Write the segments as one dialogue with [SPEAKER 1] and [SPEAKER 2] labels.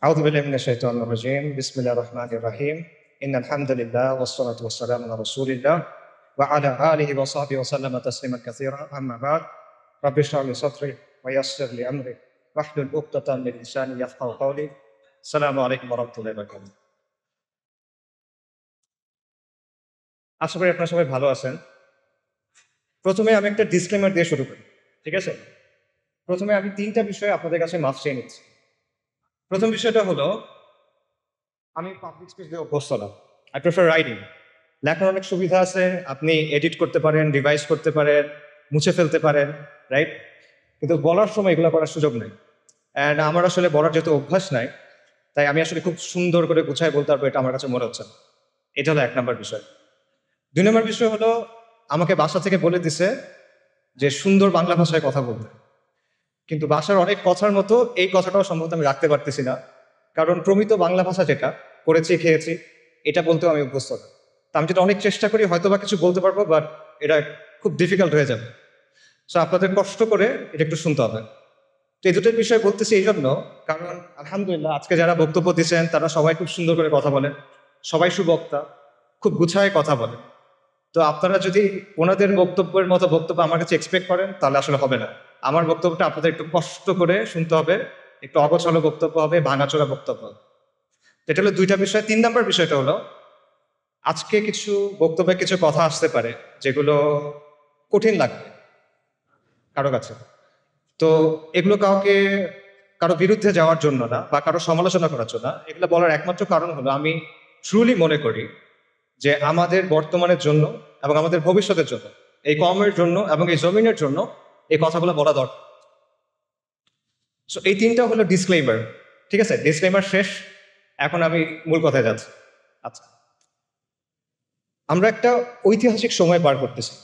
[SPEAKER 1] أعوذ بالله من الشيطان الرجيم بسم الله الرحمن الرحيم إن الحمد لله والصلاة والسلام على رسول الله وعلى آله وصحبه وسلم تسليما كثيرا أما بعد رب اشرح لي صدري ويسر لي أمري واحلل عقدة من لساني يفقهوا قولي السلام عليكم ورحمة الله وبركاته আশা করি আপনারা সবাই ভালো আছেন। প্রথমে আমি একটা ডিসক্লেমার দিয়ে শুরু করি, ঠিক আছে? প্রথমে আমি তিনটা বিষয়ে আপনাদের কাছে মাফ চেয়ে নিচ্ছি। প্রথম বিষয়টা হলো, আমি পাবলিক স্পিচ দিয়ে অভ্যস্ত না। I prefer writing. লেখার অনেক সুবিধা আছে, আপনি এডিট করতে পারেন, রিভাইজ করতে পারেন, মুছে ফেলতে পারেন, রাইট? কিন্তু বলার সময় এগুলো করার সুযোগ নেই। অ্যান্ড আমার আসলে বলার যেহেতু অভ্যাস নাই, তাই আমি আসলে খুব সুন্দর করে গুছায় বলতে পারবো, এটা আমার কাছে মনে হচ্ছে না। এটা হলো 1 নম্বর বিষয়। 2 নম্বর বিষয় হলো, আমাকে বাসা থেকে বলে দিছে যে সুন্দর বাংলা ভাষায় কথা বলতে। কিন্তু বাসার অনেক কথার মতো এই কথাটাও সম্ভবত আমি রাখতে পারতেছি না, কারণ প্রমিত বাংলা ভাষা যেটা করেছি খেয়েছি, এটা বলতেও আমি অভ্যস্ত না। তা আমি যেটা অনেক চেষ্টা করি হয়তো বা কিছু বলতে পারবো, বাট এটা খুব ডিফিকাল্ট হয়ে যাবে। সো আপনাদের কষ্ট করে এটা একটু শুনতে হবে। তো এই দুটোর বিষয় বলতেছি এই জন্য, কারণ আলহামদুলিল্লাহ আজকে যারা বক্তব্য দিচ্ছেন তারা সবাই খুব সুন্দর করে কথা বলেন, সবাই সুবক্তা, খুব গুছায় কথা বলেন। তো আপনারা যদি ওনাদের বক্তব্যের মতো বক্তব্য আমার কাছে এক্সপেক্ট করেন, তাহলে আসলে হবে না। আমার বক্তব্যটা আপনাদের একটু কষ্ট করে শুনতে হবে, একটু অগোছালো বক্তব্য হবে, ভাঙাচোরা বক্তব্য হবে। এটা হলো 2টা বিষয়। 3 নম্বর বিষয়টা হলো, আজকে কিছু বক্তব্যে কিছু কথা আসতে পারে যেগুলো কঠিন লাগবে কারো কাছে। তো এগুলো কারো বিরুদ্ধে যাওয়ার জন্য না বা কারো সমালোচনা করার জন্য না। এগুলো বলার একমাত্র কারণ হলো, আমি ট্রুলি মনে করি যে আমাদের বর্তমানের জন্য এবং আমাদের ভবিষ্যতের জন্য, এই কমের জন্য এবং এই জমিনের জন্য এই কথাগুলো বলা দরকার। সো এই 3টা হলো ডিসক্লেইমার, ঠিক আছে? ডিসক্লেইমার শেষ, এখন আমি মূল কথায় যাচ্ছি। আচ্ছা, আমরা একটা ঐতিহাসিক সময় পার করতেছি।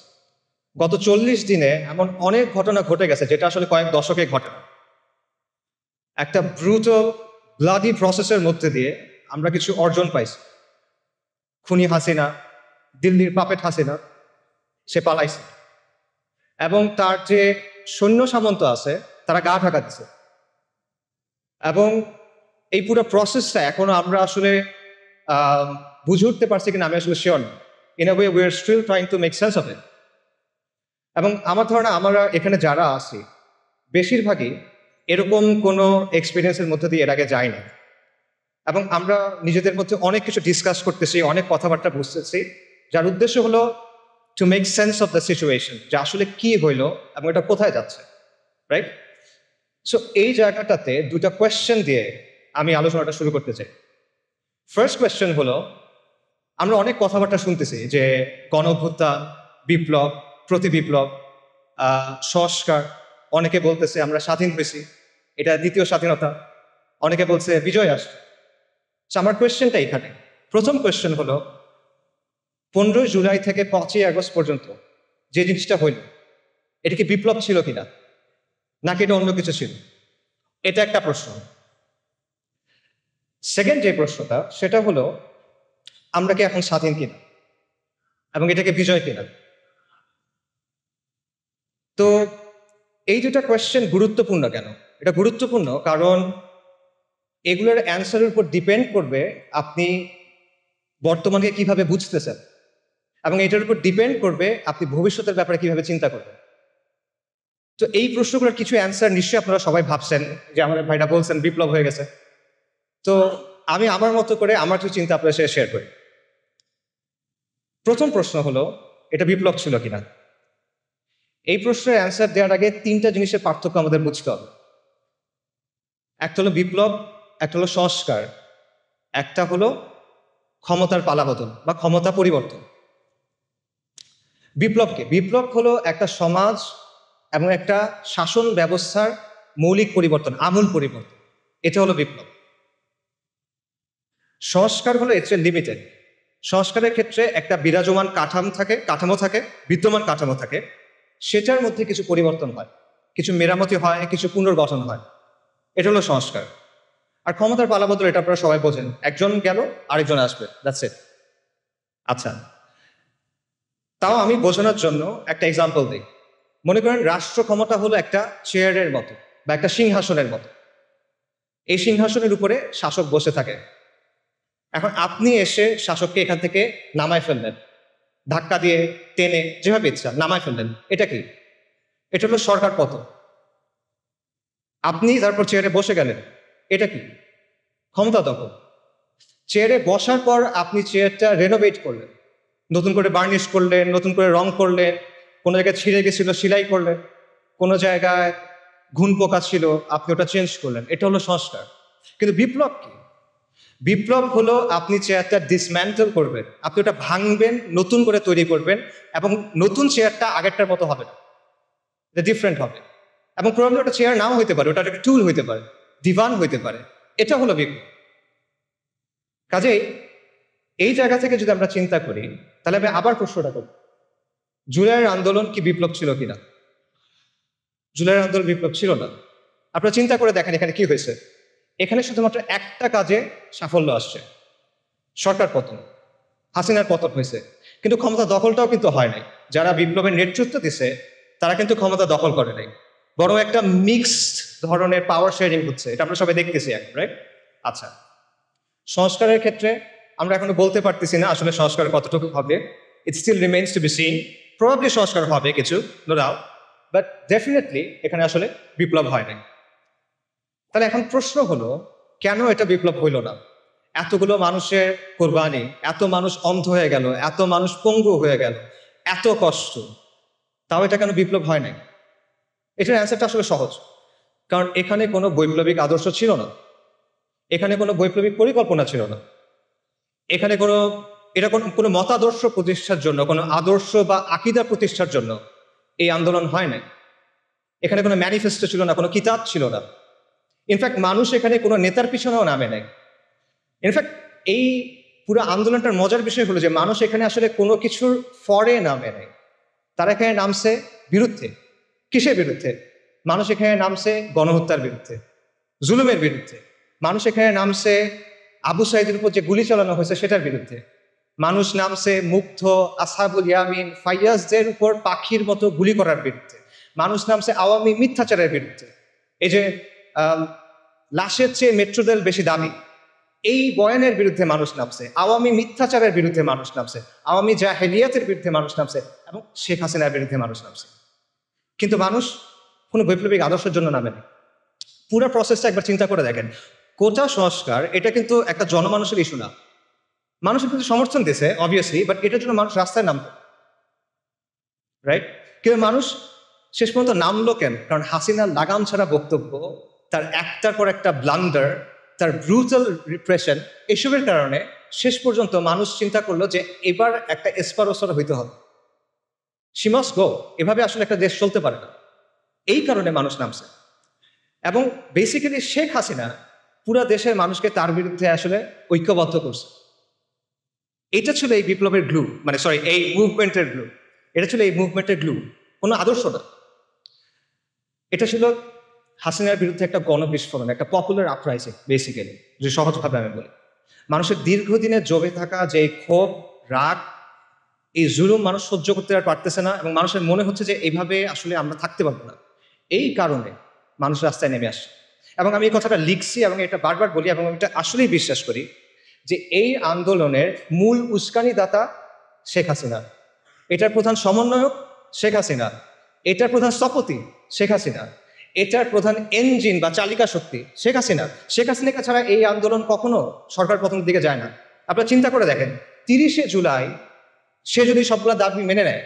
[SPEAKER 1] গত 40 দিনে এমন অনেক ঘটনা ঘটে গেছে যেটা আসলে কয়েক দশকে ঘটে না। একটা ব্রুটাল ব্লাডি প্রসেসের মধ্যে দিয়ে আমরা কিছু অর্জন পাইছি। খুনি হাসিনা, দিল্লির পাপেট হাসিনা, সে পালাইছে এবং তার যে সৈন্য সামন্ত আছে তারা গা ঢাকা দিছে। এবং এই পুরো প্রসেসটা এখনো আমরা আসলে বুঝে উঠতে পারছি কিনা আমি আসলে শিওর না। In a way we are still trying to make sense of it. এবং আমার ধারণা আমরা এখানে যারা আছি বেশিরভাগই এরকম কোনো এক্সপিরিয়েন্সের মধ্যে দিয়ে এর আগে যায়নি। এবং আমরা নিজেদের মধ্যে অনেক কিছু ডিসকাস করতেছি, অনেক কথাবার্তা বুঝতেছি, যার উদ্দেশ্য হলো two make sense of the situation, যে আসলে কি হইলো এবং এটা কোথায় যাচ্ছে, রাইট? সো এই জায়গাটাতে 2টা কোয়েশ্চেন দিয়ে আমি আলোচনাটা শুরু করতে চাই। ফার্স্ট কোয়েশ্চেন হলো, আমরা অনেক কথাবার্তা শুনতেছি যে গণ অভ্যুত্থান, বিপ্লব, প্রতি বিপ্লব, সংস্কার। অনেকে বলতেছে আমরা স্বাধীন হয়েছি, এটা দ্বিতীয় স্বাধীনতা। অনেকে বলছে বিজয় আসছে। আমার কোয়েশ্চেনটা এখানে, প্রথম কোয়েশ্চেন হলো, 15 জুলাই থেকে 5ই আগস্ট পর্যন্ত যে জিনিসটা হইল, এটা কি বিপ্লব ছিল কিনা, নাকি এটা অন্য কিছু ছিল? এটা একটা প্রশ্ন। সেকেন্ড যে প্রশ্নটা, সেটা হলো, আমরা কি এখন স্বাধীন কিনা এবং এটাকে বিজয় কিনা? তো এই 2টা কোয়েশ্চেন গুরুত্বপূর্ণ কেন? এটা গুরুত্বপূর্ণ কারণ এগুলোর অ্যান্সারের উপর ডিপেন্ড করবে আপনি বর্তমানকে কিভাবে বুঝতেছেন, এবং এটার উপর ডিপেন্ড করবে আপনি ভবিষ্যতের ব্যাপারে কিভাবে চিন্তা করবেন। তো এই প্রশ্নগুলোর কিছু অ্যান্সার নিশ্চয়ই আপনারা সবাই ভাবছেন, যে আমাদের ভাইরা বলছেন বিপ্লব হয়ে গেছে। তো আমি আমার মতো করে আমার কিছু চিন্তা আপনার সাথে শেয়ার করি। প্রথম প্রশ্ন হলো, এটা বিপ্লব ছিল কিনা? এই প্রশ্নের অ্যান্সার দেওয়ার আগে 3টা জিনিসের পার্থক্য আমাদের বুঝতে হবে। একটা হলো বিপ্লব, একটা হলো সংস্কার, একটা হলো ক্ষমতার পালাবদল বা ক্ষমতা পরিবর্তন। বিপ্লব হলো একটা সমাজ এবং একটা শাসন ব্যবস্থার মৌলিক পরিবর্তন, আমূল পরিবর্তন। এটা হলো বিপ্লব। সংস্কার হলো এর চেয়ে লিমিটেড। সংস্কারের ক্ষেত্রে একটা বিরাজমান কাঠামো থাকে, বিদ্যমান কাঠামো থাকে, সেটার মধ্যে কিছু পরিবর্তন হয়, কিছু মেরামতি হয়, কিছু পুনর্গঠন হয়। এটা হলো সংস্কার। আর ক্ষমতার পালাবদল, এটা আপনারা সবাই বোঝেন, একজন গেল আরেকজন আসবে, দ্যাটস ইট। আচ্ছা, তাও আমি বোঝানোর জন্য একটা এক্সাম্পল দিই। মনে করেন রাষ্ট্র ক্ষমতা হলো একটা চেয়ারের মতো বা একটা সিংহাসনের মতো। এই সিংহাসনের উপরে শাসক বসে থাকে। এখন আপনি এসে শাসককে এখান থেকে নামায় ফেললেন, ধাক্কা দিয়ে টেনে যেভাবে ইচ্ছা নামায় ফেললেন। এটা কি? এটা হলো সরকার পতন। আপনি তারপর চেয়ারে বসে গেলেন। এটা কি? ক্ষমতা দখল। চেয়ারে বসার পর আপনি চেয়ারটা রেনোভেট করলেন, নতুন করে বার্নিশ করলেন, নতুন করে রং করলেন, কোনো জায়গায় ছিঁড়ে গেছিল সেলাই করলেন, কোনো জায়গায় ঘুণ পোকা ছিল আপনি ওটা চেঞ্জ করলেন। এটা হলো সংস্কার। কিন্তু বিপ্লব কি? বিপ্লব হলো আপনি চেয়ারটা ডিসম্যান্টল করবেন, আপনি ওটা ভাঙবেন, নতুন করে তৈরি করবেন, এবং নতুন চেয়ারটা আগেরটার মতো হবে না, এটা ডিফারেন্ট হবে। এবং প্রবলেম ওটা চেয়ার নাও হইতে পারে, ওটা একটা টুল হইতে পারে, দিবান হইতে পারে। এটা হলো বিপ্লব। কাজেই এই জায়গা থেকে যদি আমরা চিন্তা করি, তাহলে আমি আবার প্রশ্নটা করি, জুলাইয়ের আন্দোলন কি বিপ্লব ছিল কিনা? জুলাইয়ের আন্দোলন বিপ্লব ছিল না। আপনারা চিন্তা করে দেখেন এখানে কি হয়েছে। এখানে শুধুমাত্র একটা কাজে সাফল্য আসছে, সরকার পতন, হাসিনার পতন হয়েছে। কিন্তু ক্ষমতা দখলটাও কিন্তু হয় নাই। যারা বিপ্লবের নেতৃত্ব দিছে তারা কিন্তু ক্ষমতা দখল করে নাই, বরং একটা মিক্সড ধরনের পাওয়ার শেয়ারিং হচ্ছে। এটা আমরা সবাই দেখতেছি এখন, রাইট? আচ্ছা, সংস্কারের ক্ষেত্রে আমরা এখনো বলতে পারতেছি না আসলে সংস্কার কতটুকু হবে। It still remains to be seen. Probably সংস্কার হবে কিছু, নো ডাউট, বাট ডেফিনেটলি এখানে আসলে বিপ্লব হয় নাই। তাহলে এখন প্রশ্ন হলো, কেন এটা বিপ্লব হইল না? এতগুলো মানুষের কোরবানি, এত মানুষ অন্ধ হয়ে গেল, এত মানুষ পঙ্গু হয়ে গেল, এত কষ্ট, তাও এটা কেন বিপ্লব হয় নাই? এটার অ্যান্সারটা আসলে সহজ। কারণ এখানে কোনো বৈপ্লবিক আদর্শ ছিল না, এখানে কোনো বৈপ্লবিক পরিকল্পনা ছিল না, এখানে কোনো এটা কোনো মতাদর্শ প্রতিষ্ঠার জন্য, কোনো আদর্শ বা আকিদা প্রতিষ্ঠার জন্য এই আন্দোলন হয় নাই। এখানে কোনো ম্যানিফেস্টো ছিল না, কোনো কিতাব ছিল না। ইনফ্যাক্ট মানুষ এখানে কোনো নেতার পিছনেও নামে নাই। ইনফ্যাক্ট এই পুরো আন্দোলনটার মজার বিষয় হলো যে মানুষ এখানে আসলে কোনো কিছুর ফরে নামে নাই। তারা এখানে নামছে বিরুদ্ধে। কিসের বিরুদ্ধে? মানুষ এখানে নামছে গণহত্যার বিরুদ্ধে, জুলুমের বিরুদ্ধে। মানুষ এখানে নামছে আবু সাইদের উপর যে গুলি চালানো হয়েছে সেটার বিরুদ্ধে। মানুষ নামছে মুগ্ধ, আসহাবুল ইয়ামিন, ফাইয়াজদের উপর পাখির মতো গুলি করার বিরুদ্ধে। মানুষ নামছে আওয়ামী মিথ্যাচারের বিরুদ্ধে। এই যে লাশের চেয়ে মেট্রো রেল বেশি দামি, এই বয়ানের বিরুদ্ধে মানুষ নামছে। আওয়ামী মিথ্যাচারের বিরুদ্ধে মানুষ নামছে, আওয়ামী জাহেলিয়াতের বিরুদ্ধে মানুষ নামছে, এবং শেখ হাসিনার বিরুদ্ধে মানুষ নামছে। কিন্তু মানুষ কোনো বৈপ্লবিক আদর্শের জন্য নামেনি। পুরো প্রসেসটা একবার চিন্তা করে দেখেন। কোটা সংস্কার এটা কিন্তু একটা জনমানুষের ইস্যু না। মানুষের কিন্তু সমর্থন দিয়েছে অবভিয়াসলি, বাট এটার জন্য মানুষ রাস্তায় নামতো, রাইট? কিন্তু মানুষ শেষ পর্যন্ত নামলো কেন? কারণ হাসিনার লাগাম ছাড়া বক্তব্য, তার একটার পর একটা ব্লান্ডার, তার ব্রুটাল রিপ্রেশন, এসবের কারণে শেষ পর্যন্ত মানুষ চিন্তা করলো যে এবার একটা এসপারোসর হইতে হবে, শি মাস্ট গো। এভাবে আসলে একটা দেশ চলতে পারে না। এই কারণে মানুষ নামছে। এবং বেসিক্যালি শেখ হাসিনা পুরা দেশের মানুষকে তার বিরুদ্ধে আসলে ঐক্যবদ্ধ করছে। এটা ছিল এই বিপ্লবের গ্লু, মানে সরি, এই মুভমেন্টের গ্লু। এটা ছিল এই মুভমেন্টের গ্লু, কোনো আদর্শ না। এটা ছিল হাসিনার বিরুদ্ধে একটা গণবিস্ফোরণ, একটা পপুলার আপরাইজিং বেসিক্যালি, যে সহজভাবে আমি বলি। মানুষের দীর্ঘদিনে জমে থাকা যে ক্ষোভ, রাগ, এই জুলুম মানুষ সহ্য করতে আর পারতেছে না, এবং মানুষের মনে হচ্ছে যে এইভাবে আসলে আমরা থাকতে পারবো না। এই কারণে মানুষ রাস্তায় নেমে আসে। এবং আমি এই কথাটা লিখছি এবং এটা বারবার বলি, এবং আমি এটা আসলেই বিশ্বাস করি যে এই আন্দোলনের মূল উস্কানিদাতা শেখ হাসিনা, এটার প্রধান সমন্বয়ক শেখ হাসিনা, এটার প্রধান স্থপতি শেখ হাসিনা, এটার প্রধান ইঞ্জিন বা চালিকা শক্তি শেখ হাসিনা। শেখ হাসিনাকে ছাড়া এই আন্দোলন কখনো সরকার পতনের দিকে যায় না। আপনারা চিন্তা করে দেখেন, 30শে জুলাই সে যদি সবগুলা দাবি মেনে নেয়,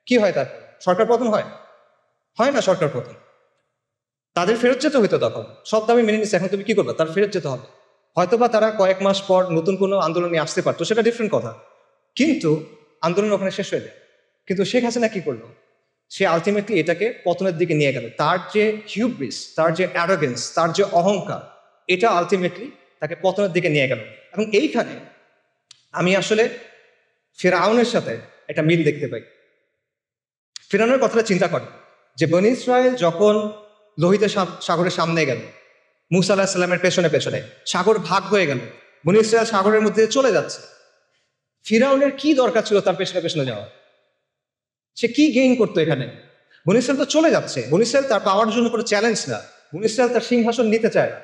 [SPEAKER 1] কি হয়? তার সরকার পতন হয়? হয় না সরকার পতন। তাদের ফেরত যেতে হইতো তখন। সব দাবি মেনে নিচ্ছে, এখন তুমি কি করবে? তার ফেরত যেতে হবে। হয়তোবা তারা কয়েক মাস পর নতুন কোনো আন্দোলনে আসতে পারতো, সেটা ডিফারেন্ট কথা। কিন্তু আন্দোলন ওখানে শেষ হয়ে যায়। কিন্তু শেখ হাসিনা কি করলো? সে আলটিমেটলি এটাকে পতনের দিকে নিয়ে গেল। তার যে হিউব্রিস, তার যে অ্যারোগেন্স, তার যে অহংকার, এটা আলটিমেটলি তাকে পতনের দিকে নিয়ে গেল। এবং এইখানে আমি আসলে ফিরআউনের সাথে একটা মিল দেখতে পাই। ফিরআউনের কথাটা চিন্তা করে যে বনী ইসরায়েল যখন লোহিত সাগরের সামনে গেল, মুসা আলাহিসাল্লামের সাল্লামের পেছনে পেছনে, সাগর ভাগ হয়ে গেল, বনী ইসরায়েল সাগরের মধ্যে চলে যাচ্ছে। ফিরআউনের কি দরকার ছিল তার পেছনে পেছনে যাওয়া? সে কি গেইন করতো এখানে? বনী ইসরায়েল তো চলে যাচ্ছে। বনী ইসরায়েল তার পাওয়ার জন্য কোনো চ্যালেঞ্জ না, বনী ইসরায়েল তার সিংহাসন নিতে চায় না।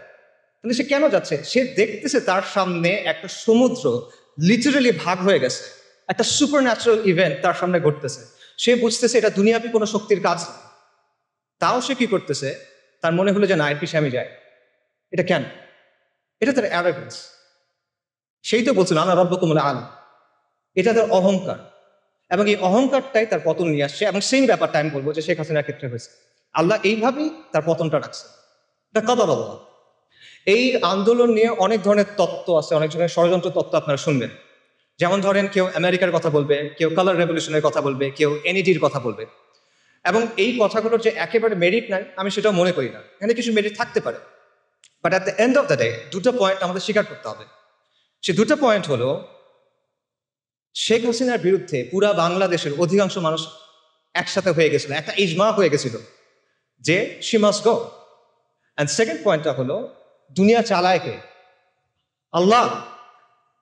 [SPEAKER 1] তাহলে সে কেন যাচ্ছে? সে দেখতেছে তার সামনে একটা সমুদ্র লিটারালি ভাগ হয়ে গেছে, একটা সুপার ন্যাচারাল ইভেন্ট তার সামনে ঘটতেছে। সে বুঝতেছে এটা দুনিয়াবি কোনো শক্তির কাজ না। তাও সে কি করতেছে? তার মনে হলো যে না, এর পিছিয়ে আমি যাই। এটা কেন? এটা তার অ্যারোগেন্স। সেই তো বলছিল আনা রব্বুকুমুল আলা। এটা তার অহংকার, এবং এই অহংকারটাই তার পতন নিয়ে আসছে। এবং সেই ব্যাপারটা আমি বলবো যে শেখ হাসিনার ক্ষেত্রে হয়েছে। আল্লাহ এইভাবেই তার পতনটা রাখছে। এটা কদর আল্লাহ। এই আন্দোলন নিয়ে অনেক ধরনের তত্ত্ব আছে, অনেক ধরনের ষড়যন্ত্র তত্ত্ব আপনারা শুনবেন। যেমন ধরেন, কেউ আমেরিকার কথা বলবে, কেউ কালার রেভলিউশনের কথা বলবে, কেউ এনইডির কথা বলবে। এবং এই কথাগুলোর যে একেবারে মেরিট নাই আমি সেটাও মনে করি না। এখানে কিছু মেরিট থাকতে পারে, but at the end of the day দুটো পয়েন্ট আমাদের স্বীকার করতে হবে। সে দুটো পয়েন্ট হলো, শেখ হাসিনার বিরুদ্ধে পুরা বাংলাদেশের অধিকাংশ মানুষ একসাথে হয়ে গেছিল, একটা ইজমা হয়ে গেছিল যে she must go. And second পয়েন্টটা হলো, দুনিয়া চালায় কে? আল্লাহ।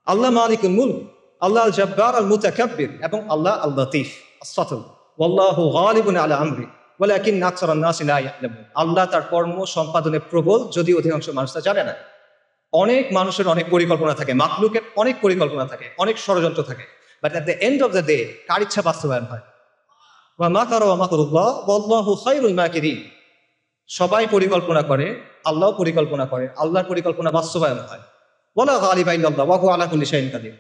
[SPEAKER 1] আল্লাহ মালিকুল মুলক, আল্লাহ আল জব্বার আল মুতাকাব্বির, এবং আল্লাহ আল লতীফ আস-সাতুর। ওয়াল্লাহু গালিবুন আলা আমরি ওয়ালাকিন্না আকসারান নাসি লা ইয়ালামুন। আল্লাহ তার কর্ম সম্পাদনে প্রবল, যদি অধিকাংশ মানুষ তা জানে না। অনেক মানুষের অনেক পরিকল্পনা থাকে, মাখলুকের অনেক পরিকল্পনা থাকে, অনেক ষড়যন্ত্র থাকে, but at the end of the day কার ইচ্ছা বাস্তবায়ন হয়? ওয়া মাকারু ওয়া মাকরুল্লাহ ওয়াল্লাহু খায়রুল মাকিরিন। সবাই পরিকল্পনা করে, আল্লাহও পরিকল্পনা করে, আল্লাহর পরিকল্পনা বাস্তবায়ন হয়। ওয়ালা গালিবা ইল্লাল্লাহ ওয়া হুয়া আলা কুল্লি শাইইন কাদির।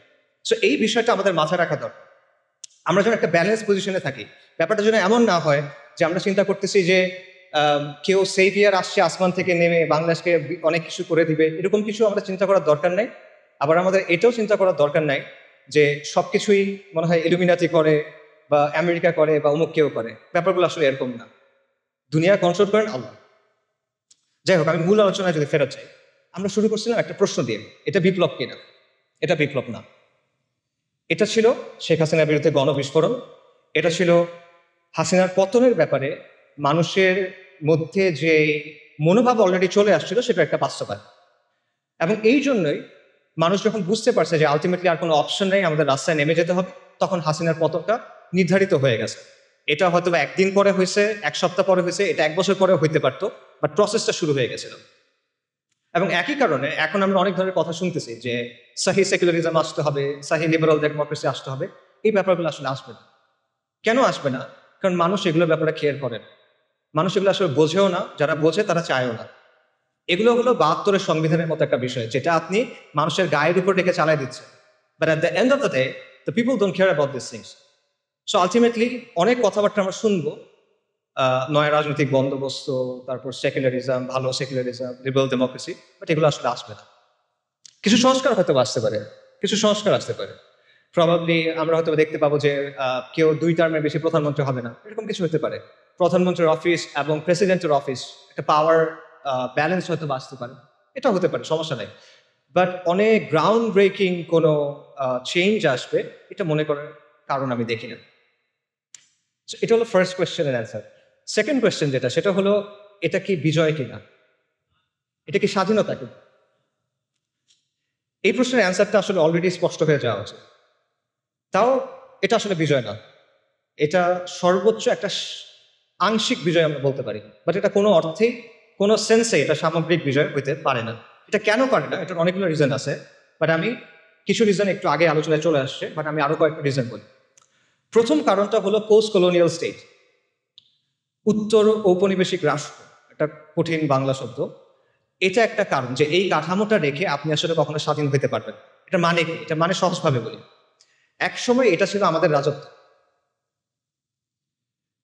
[SPEAKER 1] সো এই বিষয়টা আমাদের মাথায় রাখা দরকার। আমরা যেন একটা ব্যালেন্স পজিশনে থাকি। ব্যাপারটা যেন এমন না হয় যে আমরা চিন্তা করতেছি যে কেউ সেভিয়ার আসছে আসমান থেকে নেমে বাংলাদেশকে অনেক কিছু করে দিবে, এরকম কিছু আমরা চিন্তা করার দরকার নেই। আবার আমাদের এটাও চিন্তা করার দরকার নাই যে সবকিছুই মনে হয় ইলুমিনাতি করে বা আমেরিকা করে বা অমুক কেউ করে। ব্যাপারগুলো আসলে এরকম না। দুনিয়া কন্ট্রোল করেন আল্লাহ। যাই হোক, আমি মূল আলোচনায় যদি ফেরত চাই, আমরা শুরু করছিলাম একটা প্রশ্ন দিয়ে, এটা বিপ্লব কিনা? এটা বিপ্লব না। এটা ছিল শেখ হাসিনার বিরুদ্ধে গণবিস্ফোরণ। এটা ছিল হাসিনার পতনের ব্যাপারে মানুষের মধ্যে যে মনোভাব অলরেডি চলে আসছিল, সেটা একটা বাস্তবায়ন। এবং এই জন্যই মানুষ যখন বুঝতে পারছে যে আলটিমেটলি আর কোনো অপশন নেই, আমাদের রাস্তায় নেমে যেতে হবে, তখন হাসিনার পতনটা নির্ধারিত হয়ে গেছে। এটা হয়তো একদিন পরে হয়েছে, এক সপ্তাহ পরে হয়েছে, এটা এক বছর পরেও হইতে পারতো, বাট প্রসেসটা শুরু হয়ে গেছিল। এবং একই কারণে এখন আমরা অনেক ধরনের কথা শুনতেছি যে সাহি সেকুলারিজম আসতে হবে, সাহি লিবারাল ডেমোক্রেসি আসতে হবে। এই ব্যাপারগুলো আসলে আসবে না। কেন আসবে না? কারণ মানুষ এগুলোর ব্যাপারে কেয়ার করে না। মানুষ এগুলো আসলে বোঝেও না, যারা বোঝে তারা চায়ও না। এগুলো হলো ৭২-এর সংবিধানের মতো একটা বিষয়, যেটা আপনি মানুষের গায়ের উপর রেখে চালাই দিচ্ছেন। But at the end of the day the people don't care about this things. So ultimately অনেক কথাবার্তা আমরা শুনবো, নয়া রাজনৈতিক বন্দোবস্ত, তারপর সেকুলারিজম, ভালো সেকুলারিজম, লিবারাল ডেমোক্রেসি, বাট এগুলো আসলে আসবে না। কিছু সংস্কার হয়তো আসতে পারে, কিছু সংস্কার আসতে পারে। প্রবাবলি আমরা হয়তো দেখতে পাবো যে কেউ ২ টার্মের বেশি প্রধানমন্ত্রী হবে না, এরকম কিছু হতে পারে। প্রধানমন্ত্রীর অফিস এবং প্রেসিডেন্টের অফিস একটা পাওয়ার ব্যালেন্স হয়তো আসতে পারে, এটা হতে পারে, সমস্যা নেই। বাট অনেক গ্রাউন্ড ব্রেকিং কোনো চেঞ্জ আসবে এটা মনে করার কারণ আমি দেখি না। এটা হলো ফার্স্ট কোয়েশ্চেনের অ্যান্সার। সেকেন্ড কোয়েশ্চেন যেটা, সেটা হলো এটা কি বিজয় কিনা, এটা কি স্বাধীনতা কিনা? এই প্রশ্নের অ্যান্সারটা আসলে অলরেডি স্পষ্ট হয়ে যাওয়া উচিত। তাও এটা আসলে বিজয় না, এটা সর্বোচ্চ একটা আংশিক বিজয় আমরা বলতে পারি, বাট এটা কোনো অর্থেই, কোনো সেন্সে এটা সামগ্রিক বিজয় হইতে পারে না। এটা কেন পারে না? এটার অনেকগুলো রিজন আছে, বাট আমি কিছু রিজন একটু আগে আলোচনায় চলে আসছে, বাট আমি আরো কয়েকটা রিজন বলি। প্রথম কারণটা হলো পোস্ট কলোনিয়াল স্টেট, উত্তর ঔপনিবেশিক রাষ্ট্র, একটা কঠিন বাংলা শব্দ। এটা একটা কারণ যে এই কাঠামোটা রেখে আপনি আসলে কখনো স্বাধীন হতে পারবেন। এটা মানে কি? এটা মানে সহজভাবে বলি, এক সময় এটা ছিল আমাদের রাজত্ব।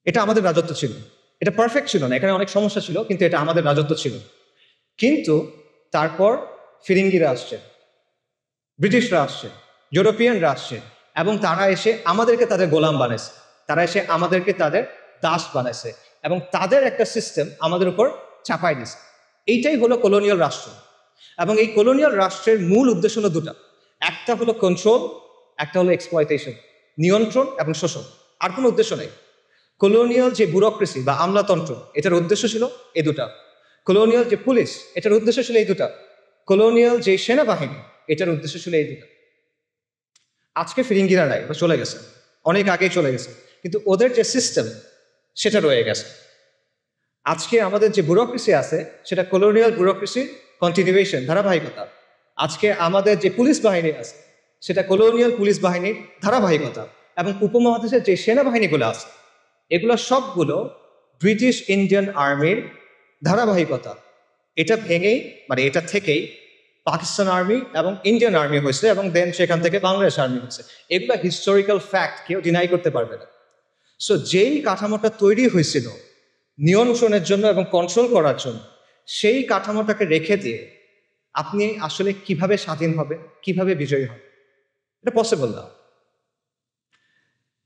[SPEAKER 1] এটা আমাদের রাজত্ব ছিল, এটা পারফেক্ট ছিল না, এখানে অনেক সমস্যা ছিল, কিন্তু এটা আমাদের রাজত্ব ছিল। কিন্তু তারপর ফিরিঙ্গিরা আসছে, ব্রিটিশরা আসছে, ইউরোপিয়ানরা আসছে, এবং তারা এসে আমাদেরকে তাদের গোলাম বানাইছে, তারা এসে আমাদেরকে তাদের দাস বানাইছে, এবং তাদের একটা সিস্টেম আমাদের উপর চাপাই দিছে। এইটাই হলো কলোনিয়াল রাষ্ট্র। এবং এই কলোনিয়াল রাষ্ট্রের মূল উদ্দেশ্য হলো দুটা, একটা হলো কন্ট্রোল, একটা হলো এক্সপ্লয়টেশন, নিয়ন্ত্রণ এবং শোষণ। আর কোনো উদ্দেশ্য নেই। কলোনিয়াল যে ব্যুরোক্রেসি বা আমলাতন্ত্র, এটার উদ্দেশ্য ছিল এই দুটা। কলোনিয়াল যে পুলিশ, এটার উদ্দেশ্য ছিল এই দুটা। কলোনিয়াল যে সেনাবাহিনী, এটার উদ্দেশ্য ছিল এই দুটা। আজকে ফিরিঙ্গিরা নাই, চলে গেছে, অনেক আগেই চলে গেছে, কিন্তু ওদের যে সিস্টেম সেটা রয়ে গেছে। আজকে আমাদের যে ব্যুরোক্রেসি আছে সেটা কলোনিয়াল ব্যুরোক্রেসির কন্টিনিউয়েশন, ধারাবাহিকতা। আজকে আমাদের যে পুলিশ বাহিনী আছে সেটা কলোনিয়াল পুলিশ বাহিনীর ধারাবাহিকতা, এবং উপমহাদেশের যে সেনাবাহিনীগুলো আছে এগুলো সবগুলো ব্রিটিশ ইন্ডিয়ান আর্মির ধারাবাহিকতা। এটা ভেঙেই মানে এটা থেকেই পাকিস্তান আর্মি এবং ইন্ডিয়ান আর্মি হয়েছে, এবং দেন সেখান থেকে বাংলাদেশ আর্মি হয়েছে। এগুলো হিস্টোরিক্যাল ফ্যাক্ট, কেউ ডিনাই করতে পারবে না। সো যেই কাঠামোটা তৈরি হয়েছিল নিয়ন্ত্রণের জন্য এবং কন্ট্রোল করার জন্য, সেই কাঠামোটাকে রেখে দিয়ে আপনি আসলে কিভাবে স্বাধীন হবে, কিভাবে বিজয়ী হবে, এটা পসিবল না।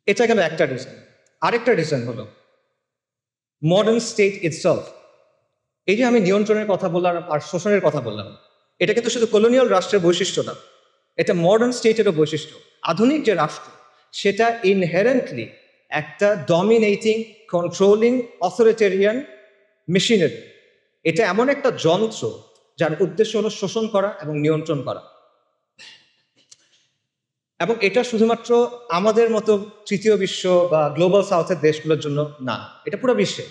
[SPEAKER 1] এটা গেল একটা রিজন। আরেকটা রিজন হলো মডার্ন স্টেট ইটসেলফ। এই যে আমি নিয়ন্ত্রণের কথা বললাম আর শোষণের কথা বললাম, এটা কিন্তু শুধু কলোনিয়াল রাষ্ট্রের বৈশিষ্ট্য না, এটা মডার্ন স্টেটেরও বৈশিষ্ট্য। আধুনিক যে রাষ্ট্র সেটা ইনহেরেন্টলি একটা ডমিনেটিং, কন্ট্রোলিং, অথরিটেরিয়ান মেশিনারি। এটা এমন একটা যন্ত্র যার উদ্দেশ্য হলো শোষণ করা এবং নিয়ন্ত্রণ করা। এবং এটা শুধুমাত্র আমাদের মতো তৃতীয় বিশ্ব বা গ্লোবাল সাউথের দেশগুলোর জন্য না, এটা পুরো বিশ্বে।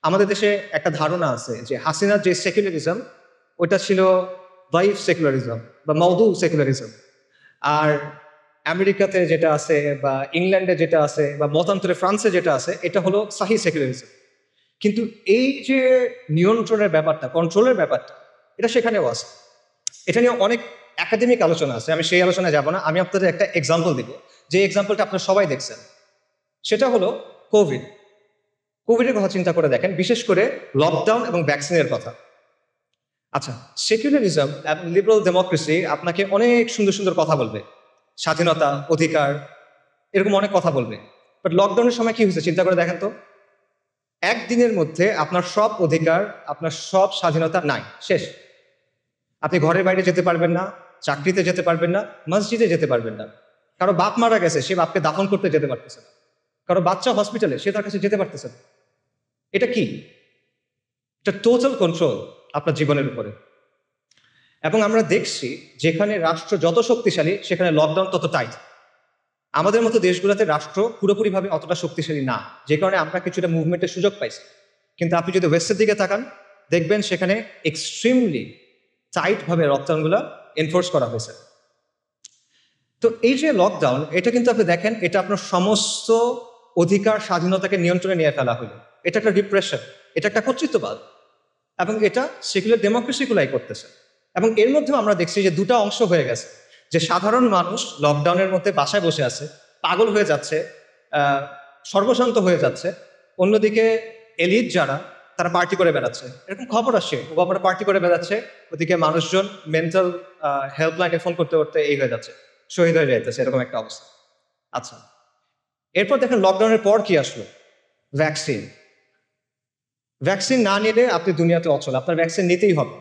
[SPEAKER 1] আমাদের দেশে একটা ধারণা আছে যে হাসিনার যে সেকুলারিজম ওইটা ছিল ভাইভ সেকুলারিজম বা মওদু সেকুলারিজম, আর আমেরিকাতে যেটা আছে বা ইংল্যান্ডে যেটা আছে বা মতান্তরে ফ্রান্সে যেটা আছে এটা হলো সাহি সেকুলারিজম। কিন্তু এই যে নিয়ন্ত্রণের ব্যাপারটা, কন্ট্রোলের ব্যাপারটা, এটা সেখানেও আছে। এটা নিয়ে অনেক একাডেমিক আলোচনা আছে, আমি সেই আলোচনায় যাব না। আমি আপনাদের একটা এক্সাম্পল দিব, যে এক্সাম্পলটা আপনারা সবাই দেখছেন। সেটা হলো কোভিডের কথা চিন্তা করে দেখেন, বিশেষ করে লকডাউন এবং ভ্যাকসিনের কথা। আচ্ছা, সেকুলারিজম এবং লিবারাল ডেমোক্রেসি আপনাকে অনেক সুন্দর সুন্দর কথা বলবে, স্বাধীনতা, অধিকার, এরকম অনেক কথা বলবে। বাট লকডাউনের সময় কি হয়েছে চিন্তা করে দেখেন তো। একদিনের মধ্যে আপনার সব অধিকার, আপনার সব স্বাধীনতা নাই, শেষ। আপনি ঘরের বাইরে যেতে পারবেন না, চাকরিতে যেতে পারবেন না, মসজিদে যেতে পারবেন না। কারো বাপ মারা গেছে, সে বাপকে দাফন করতে যেতে পারতেছে না। কারো বাচ্চা হসপিটালে, সে তার কাছে যেতে পারতেছে না। এটা কি? এটা টোটাল কন্ট্রোল আপনার জীবনের উপরে। এবং আমরা দেখছি যেখানে রাষ্ট্র যত শক্তিশালী সেখানে লকডাউন তত টাইট। আমাদের মতো দেশগুলোতে রাষ্ট্র পুরোপুরিভাবে অতটা শক্তিশালী না, যে কারণে আমরা কিছুটা মুভমেন্টের সুযোগ পাইছি। কিন্তু আপনি যদি ওয়েস্টের দিকে তাকান, দেখবেন সেখানে এক্সট্রিমলি টাইটভাবে লকডাউনগুলো এনফোর্স করা হয়েছে। তো এই যে লকডাউন, এটা কিন্তু আপনি দেখেন, এটা আপনার সমস্ত অধিকার, স্বাধীনতাকে নিয়ন্ত্রণে নিয়ে ফেলা হলো। এটা একটা ডিপ্রেশন, এটা একটা কর্তৃত্ববাদ, এবং এটা সেকুলার ডেমোক্রেসিগুলাই করতেছে। এবং এর মধ্যেও আমরা দেখছি যে দুটা অংশ হয়ে গেছে, যে সাধারণ মানুষ লকডাউনের মধ্যে বাসায় বসে আছে, পাগল হয়ে যাচ্ছে, সর্বশান্ত হয়ে যাচ্ছে। অন্যদিকে এলিট যারা, তারা পার্টি করে বেড়াচ্ছে, এরকম খবর আসে, ওবামারা পার্টি করে বেড়াচ্ছে, ওদিকে মানুষজন মেন্টাল হেল্পলাইনে ফোন করতে করতে এই হয়ে যাচ্ছে, শহীদ হয়ে যাইতেছে, এরকম একটা অবস্থা। আচ্ছা, এরপর দেখেন লকডাউনের পর কি আসলো? ভ্যাকসিন। ভ্যাকসিন না নিলে আপনি দুনিয়াতে অচল, আপনার ভ্যাকসিন নিতেই হবে।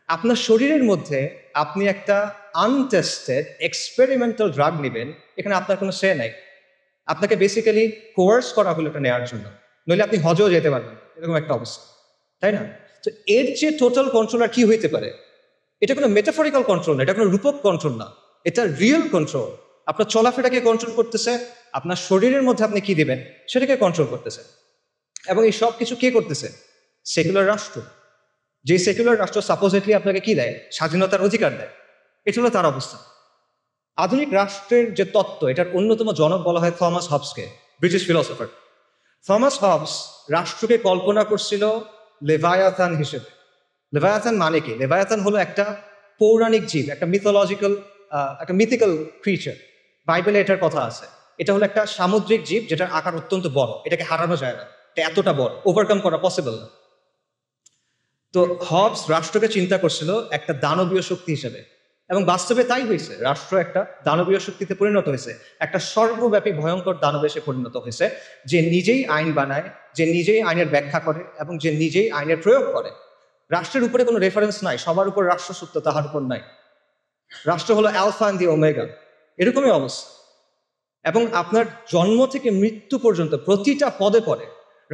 [SPEAKER 1] আপনার শরীরের মধ্যে আপনি একটা আনটেস্টেড এক্সপেরিমেন্টাল ড্রাগ নেবেন, এখানে আপনার কোনো সে নাই। আপনাকে বেসিক্যালি কোয়ার্স করা হলো এটা নেওয়ার জন্য, নইলে আপনি হজেও যেতে পারবেন, এরকম একটা অবস্থা, তাই না? তো এর যে টোটাল কন্ট্রোল আর কি হইতে পারে? এটা কোনো মেটাফরিক্যাল কন্ট্রোল না, এটা কোনো রূপক কন্ট্রোল না, এটা রিয়েল কন্ট্রোল। আপনার চলাফেরাকে কন্ট্রোল করতেছে, আপনার শরীরের মধ্যে আপনি কি দিবেন সেটাকে কন্ট্রোল করতেছে। এবং এই সব কিছু কে করতেছে? সেকুলার রাষ্ট্র। যে সেকুলার রাষ্ট্র সাপোজিটলি আপনাকে কি দেয়? স্বাধীনতার অধিকার দেয়। এটা হলো তার অবস্থা। আধুনিক রাষ্ট্রের যে তত্ত্ব, এটার অন্যতম জনক বলা হয় থমাস হবসকে, ব্রিটিশ ফিলোসফার। থমাস হবস রাষ্ট্রকে কল্পনা করছিল লেভায়াথান হিসেবে। লেভায়াথান মানে কি? লেভায়াথান হলো একটা পৌরাণিক জীব, একটা মিথোলজিক্যাল, একটা মিথিক্যাল ক্রিচার। বাইবেলে এটার কথা আছে। এটা হলো একটা সামুদ্রিক জীব যেটার আকার অত্যন্ত বড়, এটাকে হারানো যায় না, এটা এতটা বড়, ওভারকাম করা পসিবল না। তো হবস রাষ্ট্রকে চিন্তা করছিল একটা দানবীয় শক্তি হিসেবে, এবং বাস্তবে তাই হয়েছে। রাষ্ট্র একটা দানবীয় শক্তিতে পরিণত হয়েছে, একটা সর্বব্যাপী ভয়ঙ্কর দানবে সে পরিণত হয়েছে, যে নিজেই আইন বানায়, যে নিজেই আইনের ব্যাখ্যা করে, এবং যে নিজেই আইনের প্রয়োগ করে। রাষ্ট্রের উপরে কোনো রেফারেন্স নাই, সবার উপর রাষ্ট্র সত্য, তাহার উপর নাই। রাষ্ট্র হলো অ্যালফা এন্ড দি ওমেগা, এরকমই অবস্থা। এবং আপনার জন্ম থেকে মৃত্যু পর্যন্ত প্রতিটা পদে পদে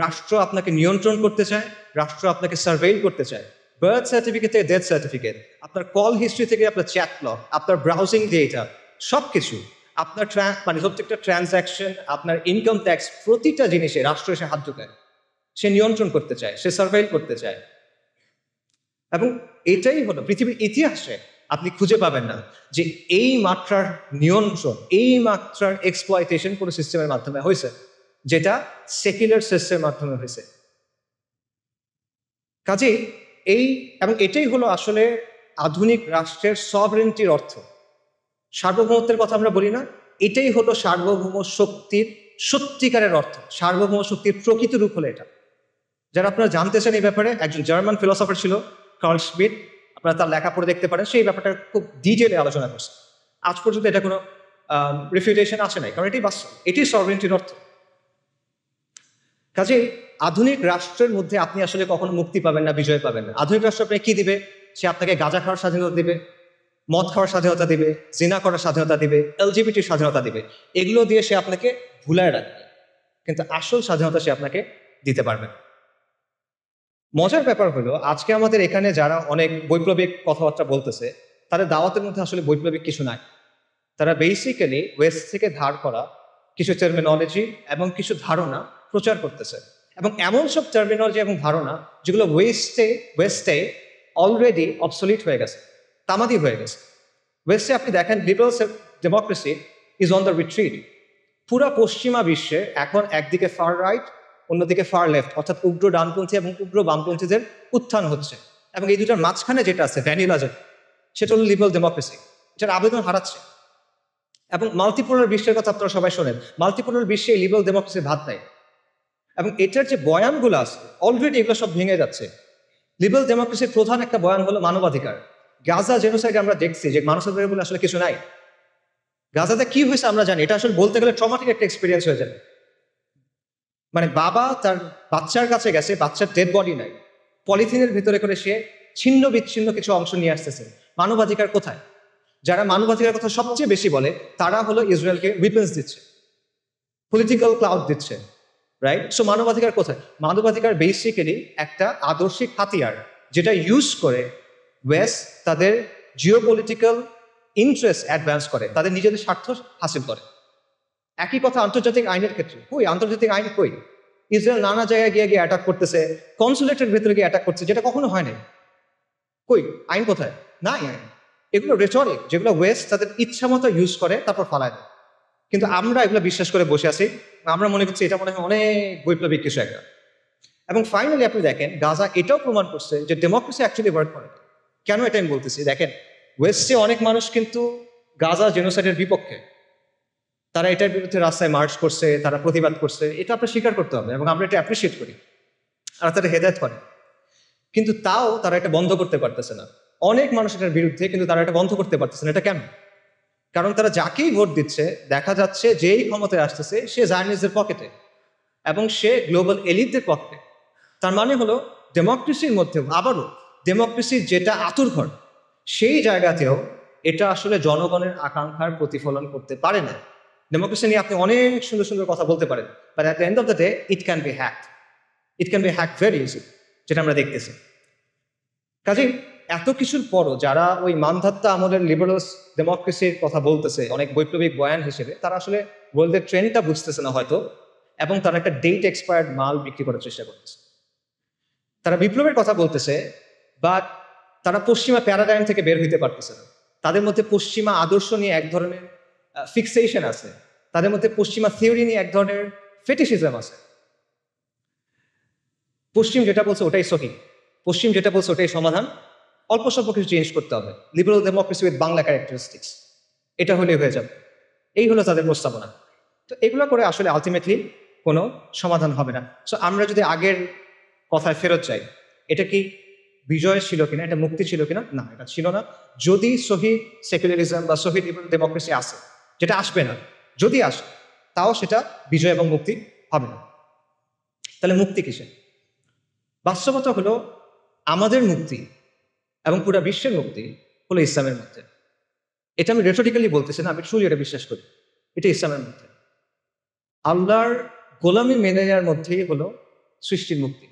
[SPEAKER 1] রাষ্ট্র আপনাকে নিয়ন্ত্রণ করতে চায়, রাষ্ট্র আপনাকে সার্ভেইল করতে চায়। বার্থ সার্টিফিকেট থেকে ডেথ সার্টিফিকেট, আপনার কল হিস্ট্রি থেকে আপনার চ্যাট লগ, আপনার ব্রাউজিং ডেটা, সব কিছু, আপনার মানে প্রত্যেকটা ট্রানজ্যাকশন, আপনার ইনকাম ট্যাক্স, প্রতিটা জিনিসে রাষ্ট্র এসে হাত ঢুকায়। সে নিয়ন্ত্রণ করতে চায়, সে সার্ভেইল করতে চায়। এবং এটাই হলো পৃথিবীর ইতিহাসে আপনি খুঁজে পাবেন না যে এই মাত্রার নিয়ন্ত্রণ, এই মাত্রার এক্সপ্লয়টেশন কোনো সিস্টেমের মাধ্যমে হয়েছে, যেটা সেকুলার সিস্টেমের মাধ্যমে হয়েছে। কাজেই এবং এটাই হলো আসলে আধুনিক রাষ্ট্রের সভরেন্টির অর্থ। সার্বভৌমত্বের কথা আমরা বলি না, এটাই হলো সার্বভৌম শক্তির সত্যিকারের অর্থ। সার্বভৌম শক্তির প্রকৃত রূপ হলো এটা। যারা আপনারা জানতে চান এই ব্যাপারে, একজন জার্মান ফিলোসফার ছিল কার্ল শ্মিট, আপনারা তার লেখা পড়ে দেখতে পারেন, সেই ব্যাপারটা খুব ডিটেলে আলোচনা করছে। আজ পর্যন্ত এটা কোনো রিফিউটেশন আসে নাই, কারণ এটাই বাস্তব, এটাই সভরেন্টির অর্থ। কাজেই আধুনিক রাষ্ট্রের মধ্যে আপনি আসলে কখনো মুক্তি পাবেন না, বিজয় পাবেন না। আধুনিক রাষ্ট্র আপনাকে কি দিবে? সে আপনাকে গাঁজা খাওয়ার স্বাধীনতা দিবে, মদ খাওয়ার স্বাধীনতা দিবে, জিনা করার স্বাধীনতা দিবে, এলজিবিটির স্বাধীনতা দিবে। এগুলো দিয়ে সে আপনাকে ভুলায় রাখবে, কিন্তু আসল স্বাধীনতা সে আপনাকে দিতে পারবে না। মজার ব্যাপার হলো, আজকে আমাদের এখানে যারা অনেক বৈপ্লবিক কথাবার্তা বলতেছে, তাদের দাওয়াতের মধ্যে আসলে বৈপ্লবিক কিছু নাই। তারা বেসিক্যালি ওয়েস্ট থেকে ধার করা কিছু টার্মিনোলজি এবং কিছু ধারণা প্রচার করতেছে, এবং এমন সব টার্মিনোলজি এবং ধারণা যেগুলো ওয়েস্টে অলরেডি অবসলিট হয়ে গেছে, তামাদি হয়ে গেছে। ওয়েস্টে আপনি দেখেন liberal democracy is on the retreat. পুরা পশ্চিমা বিশ্বে এখন একদিকে ফার রাইট, অন্যদিকে ফার লেফট, অর্থাৎ উগ্র ডানপন্থী এবং উগ্র বামপন্থীদের উত্থান হচ্ছে, এবং এই দুটার মাঝখানে যেটা আছে ভ্যানিলা যেটা, সেটা হলো লিবারাল ডেমোক্রেসি, যেটার আবেদন হারাচ্ছে। এবং মাল্টিপোলার বিশ্বের কথা আপনারা সবাই শোনেন, মাল্টিপোলার বিশ্বে লিবারাল ডেমোক্রেসির ভাত নাই, এবং এটার যে বয়ানগুলো আছে অলরেডি এগুলো সব ভেঙে যাচ্ছে। লিবারাল ডেমোক্রেসির প্রধান একটা বয়ান হলো মানবাধিকার। গাজা জেনোসাইডে আমরা দেখছি যে মানবাধিকার বলে আসলে কিছু নাই। গাজাতে কি হয়েছে আমরা জানি, এটা আসলে বলতে গেলে ট্রমাটিক একটা এক্সপিরিয়েন্স হয়ে যাবে। মানে বাবা তার বাচ্চার কাছে গেছে, বাচ্চার ডেড বডি নাই, পলিথিনের ভিতরে করে সে ছিন্ন বিচ্ছিন্ন কিছু অংশ নিয়ে আসতেছে। মানবাধিকার কোথায়? যারা মানবাধিকার কথা সবচেয়ে বেশি বলে তারা হলো ইসরায়েলকে উইপেন্স দিচ্ছে, পলিটিক্যাল ক্লাউড দিচ্ছে, রাইট? সো মানবাধিকার কোথায়? মানবাধিকার বেসিক্যালি একটা আদর্শিক হাতিয়ার, যেটা ইউজ করে ওয়েস্ট তাদের জিওপলিটিক্যাল ইন্টারেস্ট অ্যাডভান্স করে, তাদের নিজেদের স্বার্থ হাসিল করে। একই কথা আন্তর্জাতিক আইনের ক্ষেত্রে। কই আন্তর্জাতিক আইন? কই? ইসরায়েল নানা জায়গায় গিয়ে গিয়ে অ্যাটাক করতেছে, কনসুলেটের ভেতরে গিয়ে অ্যাটাক করছে, যেটা কখনো হয় নাই। কই আইন কোথায়? নাই আইন। এগুলো রেটরিক, যেগুলো ওয়েস্ট তাদের ইচ্ছা মতো ইউজ করে তারপর ফালায় দেয়। কিন্তু আমরা এগুলো বিশ্বাস করে বসে আছি, আমরা মনে করছি এটা মনে হয় অনেক বৈপ্লবিক কিছু একটা। এবং ফাইনালি আপনি দেখেন গাজা এটাও প্রমাণ করছে যে ডেমোক্রেসি অ্যাকচুয়ালি ওয়ার্ক করে। কেন এটা আমি বলতেছি? দেখেন, ওয়েস্টে অনেক মানুষ কিন্তু গাজা জেনোসাইডের বিপক্ষে, তারা এটার বিরুদ্ধে রাস্তায় মার্চ করছে, তারা প্রতিবাদ করছে, এটা আপনার স্বীকার করতে হবে, এবং আমরা এটা অ্যাপ্রিসিয়েট করি, আর তারা হেদায়ত করে। কিন্তু তাও তারা এটা বন্ধ করতে পারতেছে না। অনেক মানুষ এটার বিরুদ্ধে, কিন্তু তারা এটা বন্ধ করতে পারতেছে না। এটা কেন? কারণ তারা যাকেই ভোট দিচ্ছে দেখা যাচ্ছে যেই ক্ষমতায় আসতেছে সে জায়নিস্টদের পকেটে এবং সে গ্লোবাল এলিটদের পকেটে। তার মানে হলো ডেমোক্রেসির মধ্যেও আবারও ডেমোক্রেসির যেটা আতুরঘর, সেই জায়গাতেও এটা আসলে জনগণের আকাঙ্ক্ষার প্রতিফলন করতে পারে না। ডেমোক্রেসি নিয়ে আপনি অনেক সুন্দর সুন্দর কথা বলতে পারেন, but at the end of the day it can be hacked. It can be hacked very easy, যেটা আমরা দেখতেছি। কাজেই এত কিছুর পরও যারা ওই মানধাত্তা আমলের লিবারাল ডেমোক্রেসির কথা বলতেছে অনেক বৈপ্লবিক বয়ান হিসেবে, তারা আসলে ওয়ার্ল্ডের ট্রেন্ডটা বুঝতেছে না হয়তো, এবং তারা একটা ডেট এক্সপায়ার্ড মাল বিক্রি করার চেষ্টা করতেছে। তারা বিপ্লবের কথা বলতেছে, বাট তারা পশ্চিমা প্যারাডাইম থেকে বের হইতে পারতেছে না। তাদের মধ্যে পশ্চিমা আদর্শ নিয়ে এক ধরনের ফিক্সেশন আছে, তাদের মধ্যে পশ্চিমা থিওরি নিয়ে এক ধরনের ফেটিশিজম আছে। পশ্চিম যেটা বলছে ওটাই সহি, পশ্চিম যেটা বলছে ওটাই সমাধান, অল্প স্বল্প কিছু চেঞ্জ করতে হবে। Liberal democracy with Bangla characteristics, এটা হলেই হয়ে যাবে। এই হলো তাদের প্রস্তাবনা। তো এগুলো করে আসলে আলটিমেটলি কোনো সমাধান হবে না। সো আমরা যদি আগের কথায় ফেরত যাই, এটা কি বিজয় ছিল কিনা, এটা মুক্তি ছিল কিনা? না, এটা ছিল না। যদি সহি সেকুলারিজম বা সহি লিবারাল ডেমোক্রেসি আসে, যেটা আসবে না, যদি আসে তাও সেটা বিজয় এবং মুক্তি হবে না। তাহলে মুক্তি কিসে? বাস্তবতা হলো আমাদের মুক্তি এবং পুরো বিশ্বের মুক্তি হলো ইসলামের মধ্যে। এটা আমি রেটরিক্যালি বলতেছি না, আমি ট্রুলি এটা বিশ্বাস করি। এটা ইসলামের মধ্যে আল্লাহর গোলামি মেনে নেওয়ার মধ্যেই হলো সৃষ্টির মুক্তি।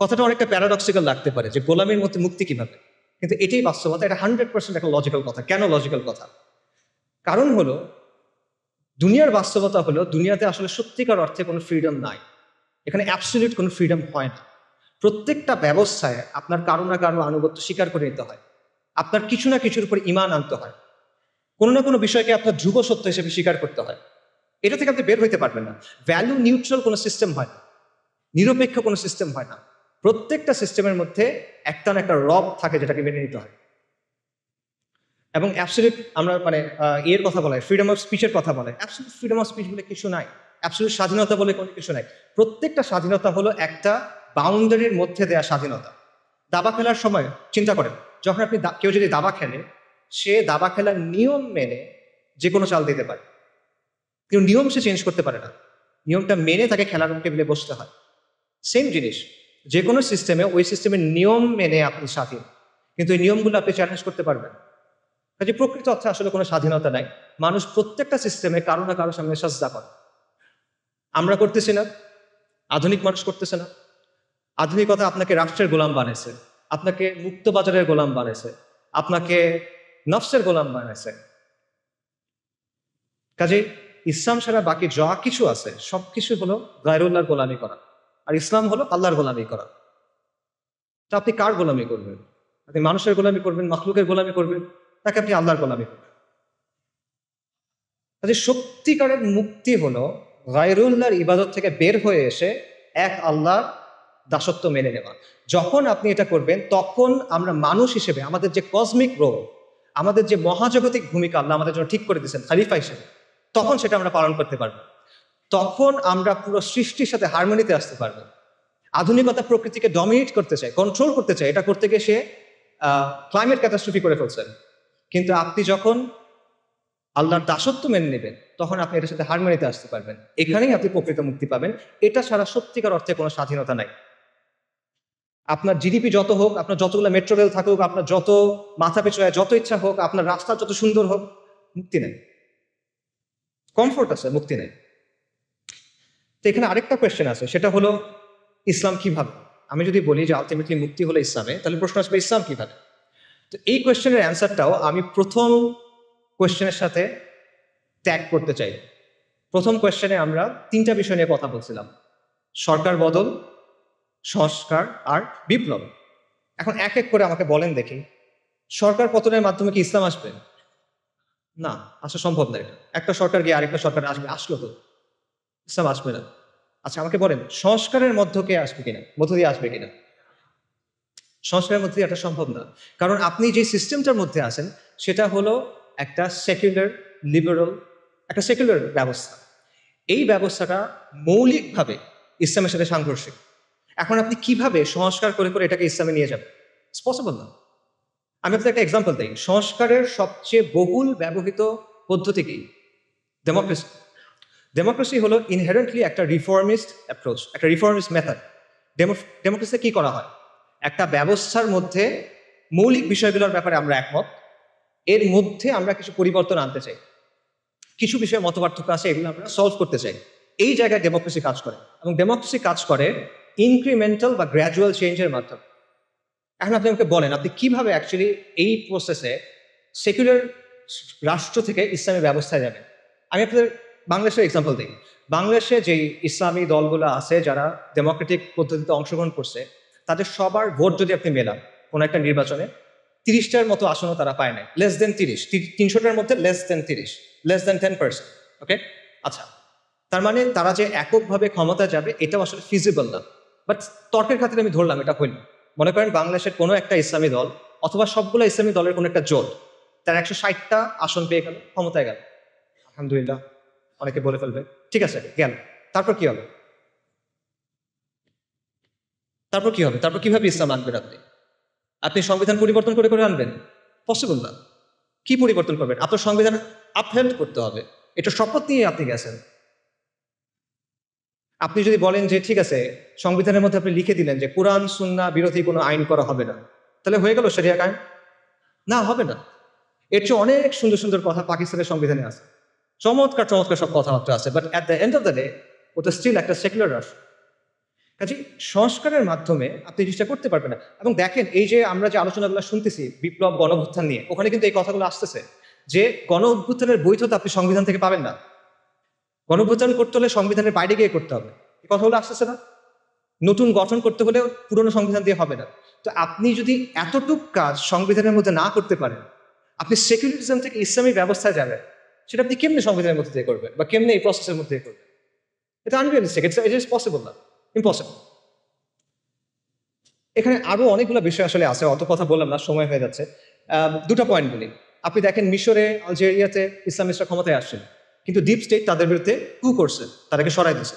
[SPEAKER 1] কথাটা অনেকটা প্যারাডক্সিক্যাল লাগতে পারে যে গোলামির মধ্যে মুক্তি কিভাবে, কিন্তু এটাই বাস্তবতা। এটা 100% একটা লজিক্যাল কথা। কেন লজিক্যাল কথা? কারণ হলো দুনিয়ার বাস্তবতা হলো দুনিয়াতে আসলে সত্যিকার অর্থে কোনো ফ্রিডম নাই। এখানে অ্যাবসলিউট কোনো ফ্রিডম হয় না। প্রত্যেকটা ব্যবস্থায় আপনার কারো না কারো আনুগত্য স্বীকার করে নিতে হয়, আপনার কিছু না কিছুর উপর ইমান আনতে হয়, কোনো না কোনো বিষয়কে আপনার ধ্রুব সত্য হিসেবে স্বীকার করতে হয়। এটা থেকে আপনি বের হইতে পারবেন না। ভ্যালু নিউট্রাল কোনো সিস্টেম হয় না, নিরপেক্ষ কোনো সিস্টেম হয় না। প্রত্যেকটা সিস্টেমের মধ্যে একটা না একটা রব থাকে যেটাকে মেনে নিতে হয়। এবং অ্যাবসলিউট আমরা মানে এর কথা বলা হয়, ফ্রিডম অফ স্পিচের কথা বলে, অ্যাবসলিউট ফ্রিডম অফ স্পিচ বলে কিছু নাই, অ্যাবসলিউট স্বাধীনতা বলে কোনো কিছু নাই। প্রত্যেকটা স্বাধীনতা হলো একটা বাউন্ডারির মধ্যে দেয়া স্বাধীনতা। দাবা খেলার সময় চিন্তা করেন, যখন আপনি কেউ যদি দাবা খেলে, সে দাবা খেলার নিয়ম মেনে যে কোনো চাল দিতে পারে, কিন্তু নিয়ম সে চেঞ্জ করতে পারে না। নিয়মটা মেনে তাকে খেলার টেবিলে বসতে হয়। সেম জিনিস, যে কোনো সিস্টেমে ওই সিস্টেমের নিয়ম মেনে আপনি স্বাধীন, কিন্তু এই নিয়মগুলো আপনি চ্যালেঞ্জ করতে পারবেন। কাজে প্রকৃত অর্থে আসলে কোনো স্বাধীনতা নাই। মানুষ প্রত্যেকটা সিস্টেমে কারো না কারো সামনে সাজদা করে। আমরা করতেছি না, আধুনিক মানুষ করতেছে না। আধুনিকতা আপনাকে রাষ্ট্রের গোলাম বানাইছে, আপনাকে মুক্ত বাজারের গোলাম বানাইছে, আপনাকে নফসের গোলাম বানাইছে। কাজে ইসলাম ছাড়া বাকি যা কিছু আছে সবকিছু হলো গায়রুল্লাহর গোলামি করা, আর ইসলাম হলো আল্লাহর গোলামি করা। তা আপনি কার গোলামি করবেন? আপনি মানুষের গোলামি করবেন, মাখলুকের গোলামি করবেন, তাকে আপনি আল্লাহর গোলামি করবেন? কাজে সত্যিকারের মুক্তি হলো গায়রুল্লাহর ইবাদত থেকে বের হয়ে এসে এক আল্লাহর দাসত্ব মেনে নেওয়া। যখন আপনি এটা করবেন, তখন আমরা মানুষ হিসেবে আমাদের যে কসমিক রোল, আমাদের যে মহাজাগতিক ভূমিকা আল্লাহ আমাদের জন্য ঠিক করে দিয়েছেন খালিফা হিসেবে, তখন সেটা আমরা পালন করতে পারবো। তখন আমরা পুরো সৃষ্টির সাথে হারমোনিতে আসতে পারবো। আধুনিকতা প্রকৃতিকে ডমিনেট করতে চায়, কন্ট্রোল করতে চায়, এটা করতে গিয়ে সে ক্লাইমেট ক্যাটাস্ট্রফি করে ফেলছেন। কিন্তু আপনি যখন আল্লাহর দাসত্ব মেনে নেবেন, তখন আপনি এটার সাথে হারমোনিতে আসতে পারবেন। এখানেই আপনি প্রকৃত মুক্তি পাবেন। এটা ছাড়া সত্যিকার অর্থে কোনো স্বাধীনতা নাই। আপনার জিডিপি যত হোক, আপনার যতগুলো মেট্রো রেল থাকুক, আপনার যত মাথা পিছু যত ইচ্ছা হোক, আপনার রাস্তা যত সুন্দর হোক, মুক্তি নেই। কমফোর্ট আছে, মুক্তি নেই। তো এখানে আরেকটা কোয়েশ্চেন আছে, সেটা হলো ইসলাম কিভাবে? আমি যদি বলি যে আলটিমেটলি মুক্তি হলো ইসলামে, তাহলে প্রশ্ন আসবে ইসলাম কিভাবে? তো এই কোয়েশ্চেনের অ্যান্সারটাও আমি প্রথম কোয়েশ্চেনের সাথে ট্যাগ করতে চাই। প্রথম কোয়েশ্চেনে আমরা তিনটা বিষয় নিয়ে কথা বলছিলাম: সরকার বদল, সংস্কার আর বিপ্লব। এখন এক এক করে আমাকে বলেন দেখি, সরকার পতনের মাধ্যমে কি ইসলাম আসবে? না, আসা সম্ভব না। এটা একটা সরকার গিয়ে আরেকটা সরকার আসবে, আসলো তো, ইসলাম আসবে না। আচ্ছা আমাকে বলেন, সংস্কারের মধ্য দিয়ে আসবে কিনা? সংস্কারের মধ্যে দিয়ে এটা সম্ভব না। কারণ আপনি যে সিস্টেমটার মধ্যে আছেন সেটা হলো একটা সেকুলার লিবারাল, একটা সেকুলার ব্যবস্থা। এই ব্যবস্থাটা মৌলিকভাবে ইসলামের সাথে সাংঘর্ষিক। এখন আপনি কিভাবে সংস্কার করে করে এটাকে ইসলামে নিয়ে যাবেন? ইটস পসিবল না। আমি আপনাকে একটা এক্সাম্পল দিই। সংস্কারের সবচেয়ে বহুল ব্যবহৃত পদ্ধতি কি? ডেমোক্রেসি। ডেমোক্রেসি হলো ইনহেরেন্টলি একটা রিফর্মিস্ট অ্যাপ্রোচ, একটা রিফর্মিস্ট মেথড। ডেমোক্রেসিতে কি করা হয়? একটা ব্যবস্থার মধ্যে মৌলিক বিষয়গুলোর ব্যাপারে আমরা একমত, এর মধ্যে আমরা কিছু পরিবর্তন আনতে চাই, কিছু বিষয়ে মতপার্থক্য আছে, এগুলো আমরা সলভ করতে চাই। এই জায়গায় ডেমোক্রেসি কাজ করে, এবং ডেমোক্রেসি কাজ করে ইনক্রিমেন্টাল বা গ্র্যাজুয়াল চেঞ্জের মাধ্যমে। এখন আপনি আমাকে বলেন, আপনি কিভাবে অ্যাকচুয়ালি এই প্রসেসে সেকুলার রাষ্ট্র থেকে ইসলামী ব্যবস্থায় যাবেন? আমি আপনাদের বাংলাদেশের এক্সাম্পল দিই। বাংলাদেশে যেই ইসলামী দলগুলো আছে যারা ডেমোক্রেটিক পদ্ধতিতে অংশগ্রহণ করছে, তাদের সবার ভোট যদি আপনি মেলান কোনো একটা নির্বাচনে, 30টার মতো আসনও তারা পায় না, লেস দেন 30, 300টার মধ্যে লেস দেন 30, লেস দেন 10%। ওকে, আচ্ছা, তার মানে তারা যে এককভাবে ক্ষমতা যাবে এটাও আসলে ফিজিবল না। বাট তর্কের খাতিরে আমি ধরলাম এটা হইল। মনে করেন বাংলাদেশের কোনো একটা ইসলামী দল অথবা সবগুলো ইসলামী দলের কোনো একটা জোট, তার 160টা আসন পেয়ে গেল, ক্ষমতায় গেল, আলহামদুলিল্লাহ, অনেকে বলে ফেলবে ঠিক আছে গেল। তারপর কি হবে? তারপর কিভাবে ইসলাম আনবেন আপনি? আপনি সংবিধান পরিবর্তন করে করে আনবেন? পসিবল না। কি পরিবর্তন করবেন? আপনার সংবিধান আপহেল্ড করতে হবে। এটা শপথ নিয়ে আপনি গেছেন। আপনি যদি বলেন যে ঠিক আছে, সংবিধানের মধ্যে আপনি লিখে দিলেন যে কোরআন সুন্নাহ বিরোধী কোনো আইন করা হবে না, তাহলে হয়ে গেল শরিয়া কায়েম? না, হবে না। এর চেয়ে অনেক সুন্দর সুন্দর কথা পাকিস্তানের সংবিধানে আছে, চমৎকার চমৎকার সব কথাবার্তা আছে, but at the end of the day ওটা স্টিল একটা সেকুলার রাষ্ট্র। কাজে সংস্কারের মাধ্যমে আপনি জিনিসটা করতে পারবেন না। এবং দেখেন, এই যে আমরা যে আলোচনাগুলো শুনতেছি বিপ্লব গণ অভ্যুত্থান নিয়ে, ওখানে কিন্তু এই কথাগুলো আসতেছে যে গণ অভ্যুত্থানের বৈধতা আপনি সংবিধান থেকে পাবেন না, গণ অভ্যুত্থান করতে হলে সংবিধানের বাইরে গিয়ে করতে হবে। এই কথাগুলো আসতেছে না? নতুন গঠন করতে হলেও পুরনো সংবিধান দিয়ে হবে না। তো আপনি যদি এতটুক কাজ সংবিধানের মধ্যে না করতে পারেন, আপনি সেকুলারিজম থেকে ইসলামী ব্যবস্থায় যাবেন, সেটা আপনি কেমনে সংবিধানের মধ্যে দিয়ে করবেন বা কেমনে এই প্রসেসের মধ্যে দিয়ে করবেন? এটা আনরিয়ালিস্টিক, ইট ইজ পসিবল না, ইম্পসিবল। এখানে আরো অনেকগুলো বিষয় আসলে আছে, অত কথা বললাম না, সময় হয়ে যাচ্ছে। দুটো পয়েন্ট বলি। আপনি দেখেন মিশরে, আলজেরিয়াতে ইসলামিস্টরা ক্ষমতায় আসছেন, কিন্তু ডিপ স্টেট তাদের বিরুদ্ধে কু করছে, তাদেরকে সরাই দিয়েছে।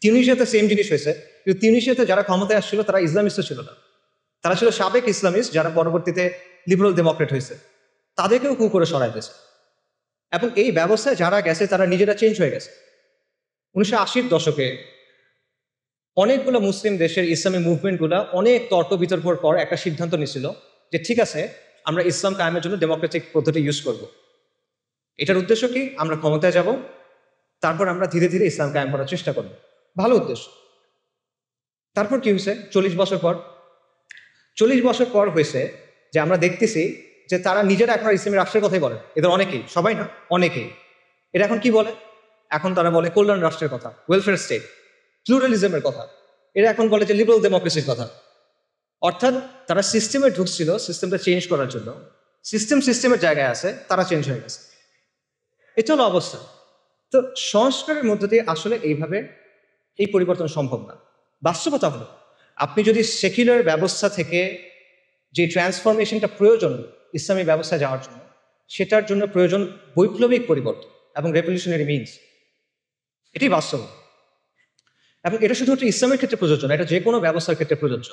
[SPEAKER 1] তিউনিসিয়াতে সেম জিনিস হয়েছে, কিন্তু তিউনিসিয়াতে যারা ক্ষমতায় আসছিল তারা ইসলামিস্ট ছিল না, তারা ছিল সাবেক ইসলামিস্ট যারা পরবর্তীতে লিবারাল ডেমোক্রেট হয়েছে, তাদেরকেও কু করে সরাই দিয়েছে। এবং এই ব্যবস্থায় যারা গেছে তারা নিজেরা চেঞ্জ হয়ে গেছে। 1980-র দশকে অনেকগুলো মুসলিম দেশের ইসলামী মুভমেন্টগুলো অনেক তর্ক বিতর্কর পর একটা সিদ্ধান্ত নিয়েছিল যে ঠিক আছে, আমরা ইসলাম কায়েমের জন্য ডেমোক্রেটিক পদ্ধতি ইউজ করব। এটার উদ্দেশ্য কি? আমরা ক্ষমতায় যাব, তারপর আমরা ধীরে ধীরে ইসলাম কায়েম করার চেষ্টা করব। ভালো উদ্দেশ্য। তারপর কি হয়েছে? 40 বছর পর হয়েছে যে আমরা দেখতেছি যে তারা নিজেরা এখন আর ইসলামী রাষ্ট্রের কথাই বলে। এদের অনেকেই, সবাই না, অনেকেই। এটা এখন কি বলে? এখন তারা বলে কল্যাণ রাষ্ট্রের কথা, ওয়েলফেয়ার স্টেট, প্লুরালিজমের কথা। এরা এখন বলে যে লিবারাল ডেমোক্রেসির কথা। অর্থাৎ তারা সিস্টেমে ঢুকছিল সিস্টেমটা চেঞ্জ করার জন্য, সিস্টেমের জায়গায় আছে, তারা চেঞ্জ হয়ে গেছে। এটা হলো অবস্থা। তো সংস্কারের মধ্য দিয়ে আসলে এইভাবে এই পরিবর্তন সম্ভব না। বাস্তবতা হলো, আপনি যদি সেকুলার ব্যবস্থা থেকে যে ট্রান্সফরমেশনটা প্রয়োজন ইসলামী ব্যবস্থায় যাওয়ার জন্য, সেটার জন্য প্রয়োজন বৈপ্লবিক পরিবর্তন এবং রেভলিউশনারি মিনস। এটাই বাস্তব। এবং এটা শুধুমাত্র ইসলামের ক্ষেত্রে প্রযোজ্য না, এটা যে কোনো ব্যবস্থার ক্ষেত্রে প্রযোজ্য।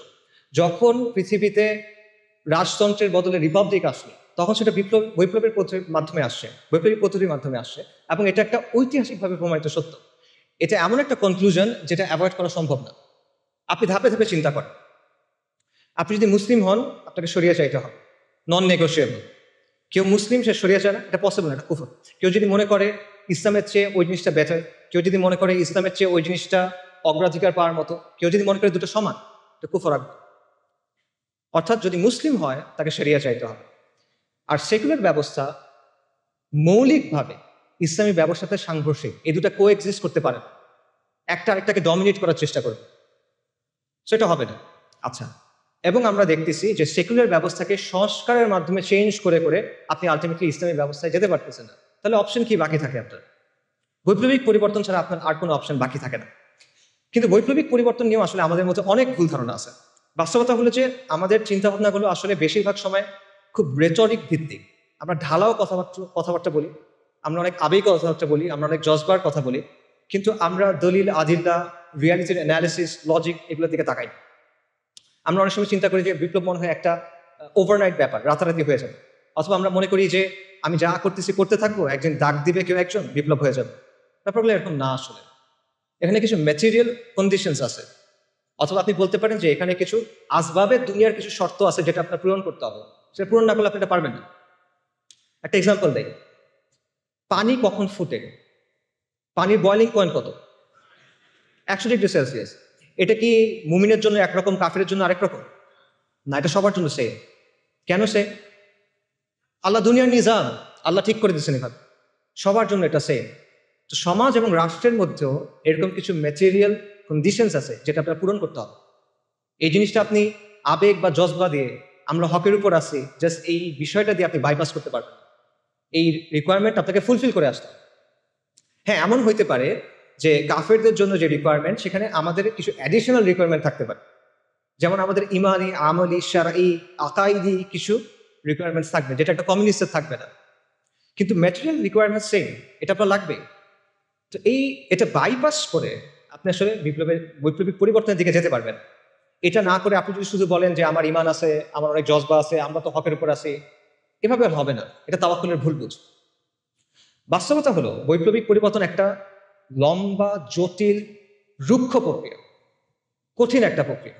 [SPEAKER 1] যখন পৃথিবীতে রাজতন্ত্রের বদলে রিপাবলিক আসলো, তখন সেটা বৈপ্লবের মাধ্যমে আসছে, বৈপ্লবিক পদ্ধতির মাধ্যমে আসছে। এবং এটা একটা ঐতিহাসিকভাবে প্রমাণিত সত্য। এটা এমন একটা কনক্লুশন যেটা অ্যাভয়েড করা সম্ভব না। আপনি ধাপে ধাপে চিন্তা করেন। আপনি যদি মুসলিম হন, আপনাকে শরিয়া চাইতে হবে, নন নেগোশিয়েবল। কেউ মুসলিম, সে শরিয়া চায় না, এটা পসিবল না, এটা কুফর। কেউ যদি মনে করে ইসলামের চেয়ে ওই জিনিসটা বেটার, কেউ যদি মনে করে ইসলামের চেয়ে ওই জিনিসটা অগ্রাধিকার পাওয়ার মতো, কেউ যদি মনে করে দুটো সমান, এটা কুফর রাখবে। অর্থাৎ যদি মুসলিম হয় তাকে শরিয়া চাইতে হবে। আর সেকুলার ব্যবস্থা মৌলিকভাবে ইসলামী ব্যবস্থাতে সাংঘর্ষিক, এই দুটা কো এক্সিস্ট করতে পারে না। একটা আরেকটাকে ডমিনেট করার চেষ্টা করবে, সেটা হবে না। আচ্ছা, এবং আমরা দেখতেছি যে সেকুলার ব্যবস্থাকে সংস্কারের মাধ্যমে চেঞ্জ করে করে আপনি আলটিমেটলি ইসলামী ব্যবস্থায় যেতে পারতেছেন না। তাহলে অপশন কি বাকি থাকে আপনার? বৈপ্লবিক পরিবর্তন ছাড়া আপনার আর কোনো অপশন বাকি থাকে না। কিন্তু বৈপ্লবিক পরিবর্তন নিয়েও আসলে আমাদের মধ্যে অনেক ভুল ধারণা আছে। বাস্তবতা হলো যে আমাদের চিন্তাভাবনাগুলো আসলে বেশিরভাগ সময় খুব রেটরিক ভিত্তিক। আমরা ঢালাও কথাবার্তা বলি, আমরা অনেক আবেগ কথাবার্তা বলি, আমরা অনেক জজবার কথা বলি, কিন্তু আমরা দলিল, আদিল্লা, রিয়ালিটির অ্যানালিসিস, লজিক এগুলোর দিকে তাকাই না। আমরা অনেক সময় চিন্তা করি যে বিপ্লব মনে হয় একটা ওভারনাইট ব্যাপার, রাতারাতি হয়ে যাবে। অথবা আমরা মনে করি যে আমি যা করতেছি করতে থাকবো, একদিন ডাক দিবে কেউ একজন, বিপ্লব হয়ে যাবে। ব্যাপারগুলো এরকম না। আসলে এখানে কিছু ম্যাটেরিয়াল কন্ডিশনস আছে, অথবা আপনি বলতে পারেন যে এখানে কিছু আসবাবের দুনিয়ার কিছু শর্ত আছে যেটা আপনার পূরণ করতে হবে। সেটা পূরণ না করলে আপনি এটা পারবেন না। একটা এক্সাম্পল দেই। পানি কখন ফুটে? পানির বয়লিং পয়েন্ট কত? 100 ডিগ্রি সেলসিয়াস। এটা কি মুমিনের জন্য একরকম, কাফেরের জন্য আরেক রকম? না, এটা সবার জন্য সেম। কেন সে? আল্লাহ দুনিয়ার নিজাম, আল্লাহ ঠিক করে দিচ্ছেন এভাবে, সবার জন্য এটা সেম। তো সমাজ এবং রাষ্ট্রের মধ্যেও এরকম কিছু ম্যাটেরিয়াল কন্ডিশনস আছে যেটা আপনার পূরণ করতে হবে। এই জিনিসটা আপনি আবেগ বা জজবা দিয়ে, আমরা হকের উপর আছি, জাস্ট এই বিষয়টা দিয়ে আপনি বাইপাস করতে পারবেন। এই রিকোয়ারমেন্ট আপনাকে ফুলফিল করে আসতে হবে। হ্যাঁ, এমন হইতে পারে যে কাফেরদের জন্য যে রিকোয়ারমেন্ট, সেখানে আমাদের কিছু অ্যাডিশনাল রিকোয়ারমেন্ট থাকতে পারে। যেমন আমাদের ইমানি, আমলি, শারঈ, আকাইদি কিছু রিকোয়ারমেন্টস থাকবে, যেটা একটা কমিউনিস্টের থাকবে না। কিন্তু ম্যাটেরিয়াল রিকোয়ারমেন্ট সেম, এটা আপনার লাগবে। তো এটা বাইপাস করে আপনি আসলে বৈপ্লবিক পরিবর্তনের দিকে যেতে পারবেন। এটা না করে আপনি যদি শুধু বলেন যে আমার ইমান আছে, আমার অনেক জজবা আছে, আমরা তো হকের উপর আছি, এভাবে আর হবে না। এটা তাওয়াক্কুলের ভুল বুঝ। বাস্তবতা হলো বৈপ্লবিক পরিবর্তন একটা লম্বা, জটিল, রুক্ষ প্রক্রিয়া, কঠিন একটা প্রক্রিয়া।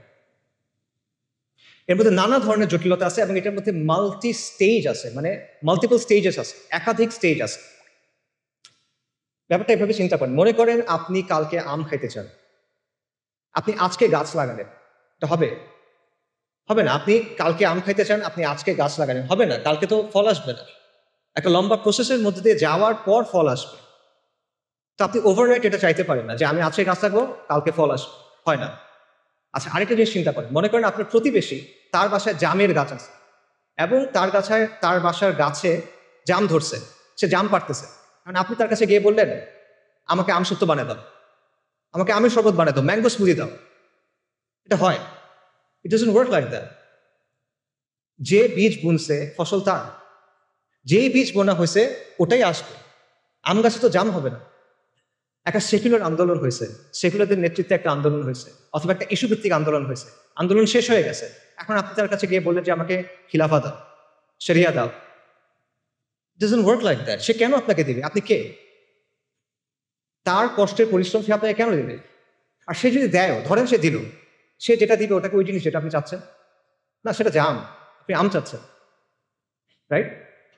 [SPEAKER 1] এর মধ্যে নানা ধরনের জটিলতা আছে এবং এটার মধ্যে মাল্টি স্টেজ আছে, মানে মাল্টিপল স্টেজেস আছে, একাধিক স্টেজ আছে। ব্যাপারটা এভাবে চিন্তা করেন। মনে করেন আপনি কালকে আম খাইতে চান, আপনি আজকে গাছ লাগালেন, এটা হবে? হবে না। আপনি কালকে আম খাইতে চান, আপনি আজকে গাছ লাগালেন, হবে না। কালকে তো ফল আসবে না। একটা লম্বা প্রসেসের মধ্যে দিয়ে যাওয়ার পর ফল আসবে। তো আপনি ওভারনাইট এটা চাইতে পারেন না যে আমি আজকে গাছ লাগাবো, কালকে ফল আসবে, হয় না। আচ্ছা, আরেকটা জিনিস চিন্তা করেন, মনে করেন আপনার প্রতিবেশী, তার বাসায় জামের গাছ আছে এবং তার বাসার গাছে জাম ধরছে, সে জাম পাড়তেছে। কারণ আপনি তার কাছে গিয়ে বললেন, আমাকে আমসত্ত্ব বানিয়ে দাও, আমাকে আমের শরবত বানিয়ে দাও, ম্যাঙ্গো স্মুদি দাও। এটা হয়? It doesn't work like that. যে বীজ বুনছে ফসল তার, যেই বীজ বোনা হয়েছে ওটাই আসবে। আম গাছে তো জাম হবে না। একটা সেকুলার আন্দোলন হয়েছে, সেকুলারদের নেতৃত্বে একটা আন্দোলন হয়েছে, অথবা একটা ইস্যু ভিত্তিক আন্দোলন হয়েছে, আন্দোলন শেষ হয়ে গেছে। এখন আপনি তার কাছে গিয়ে বললেন যে আমাকে খিলাফা দাও, শরিয়া দাও। Doesn't work like that. সে কেন আপনাকে দিবে? আপনি কে? তার কষ্টের পরিশ্রম সে আপনাকে কেন দেবে? আর সে যদি দেয়ও, ধরেন সে দিল, সে যেটা দিবে ওটাকে ওই জিনিস যেটা আপনি চাচ্ছেন না, সেটা জাম, আপনি আম চাচ্ছেন, রাইট?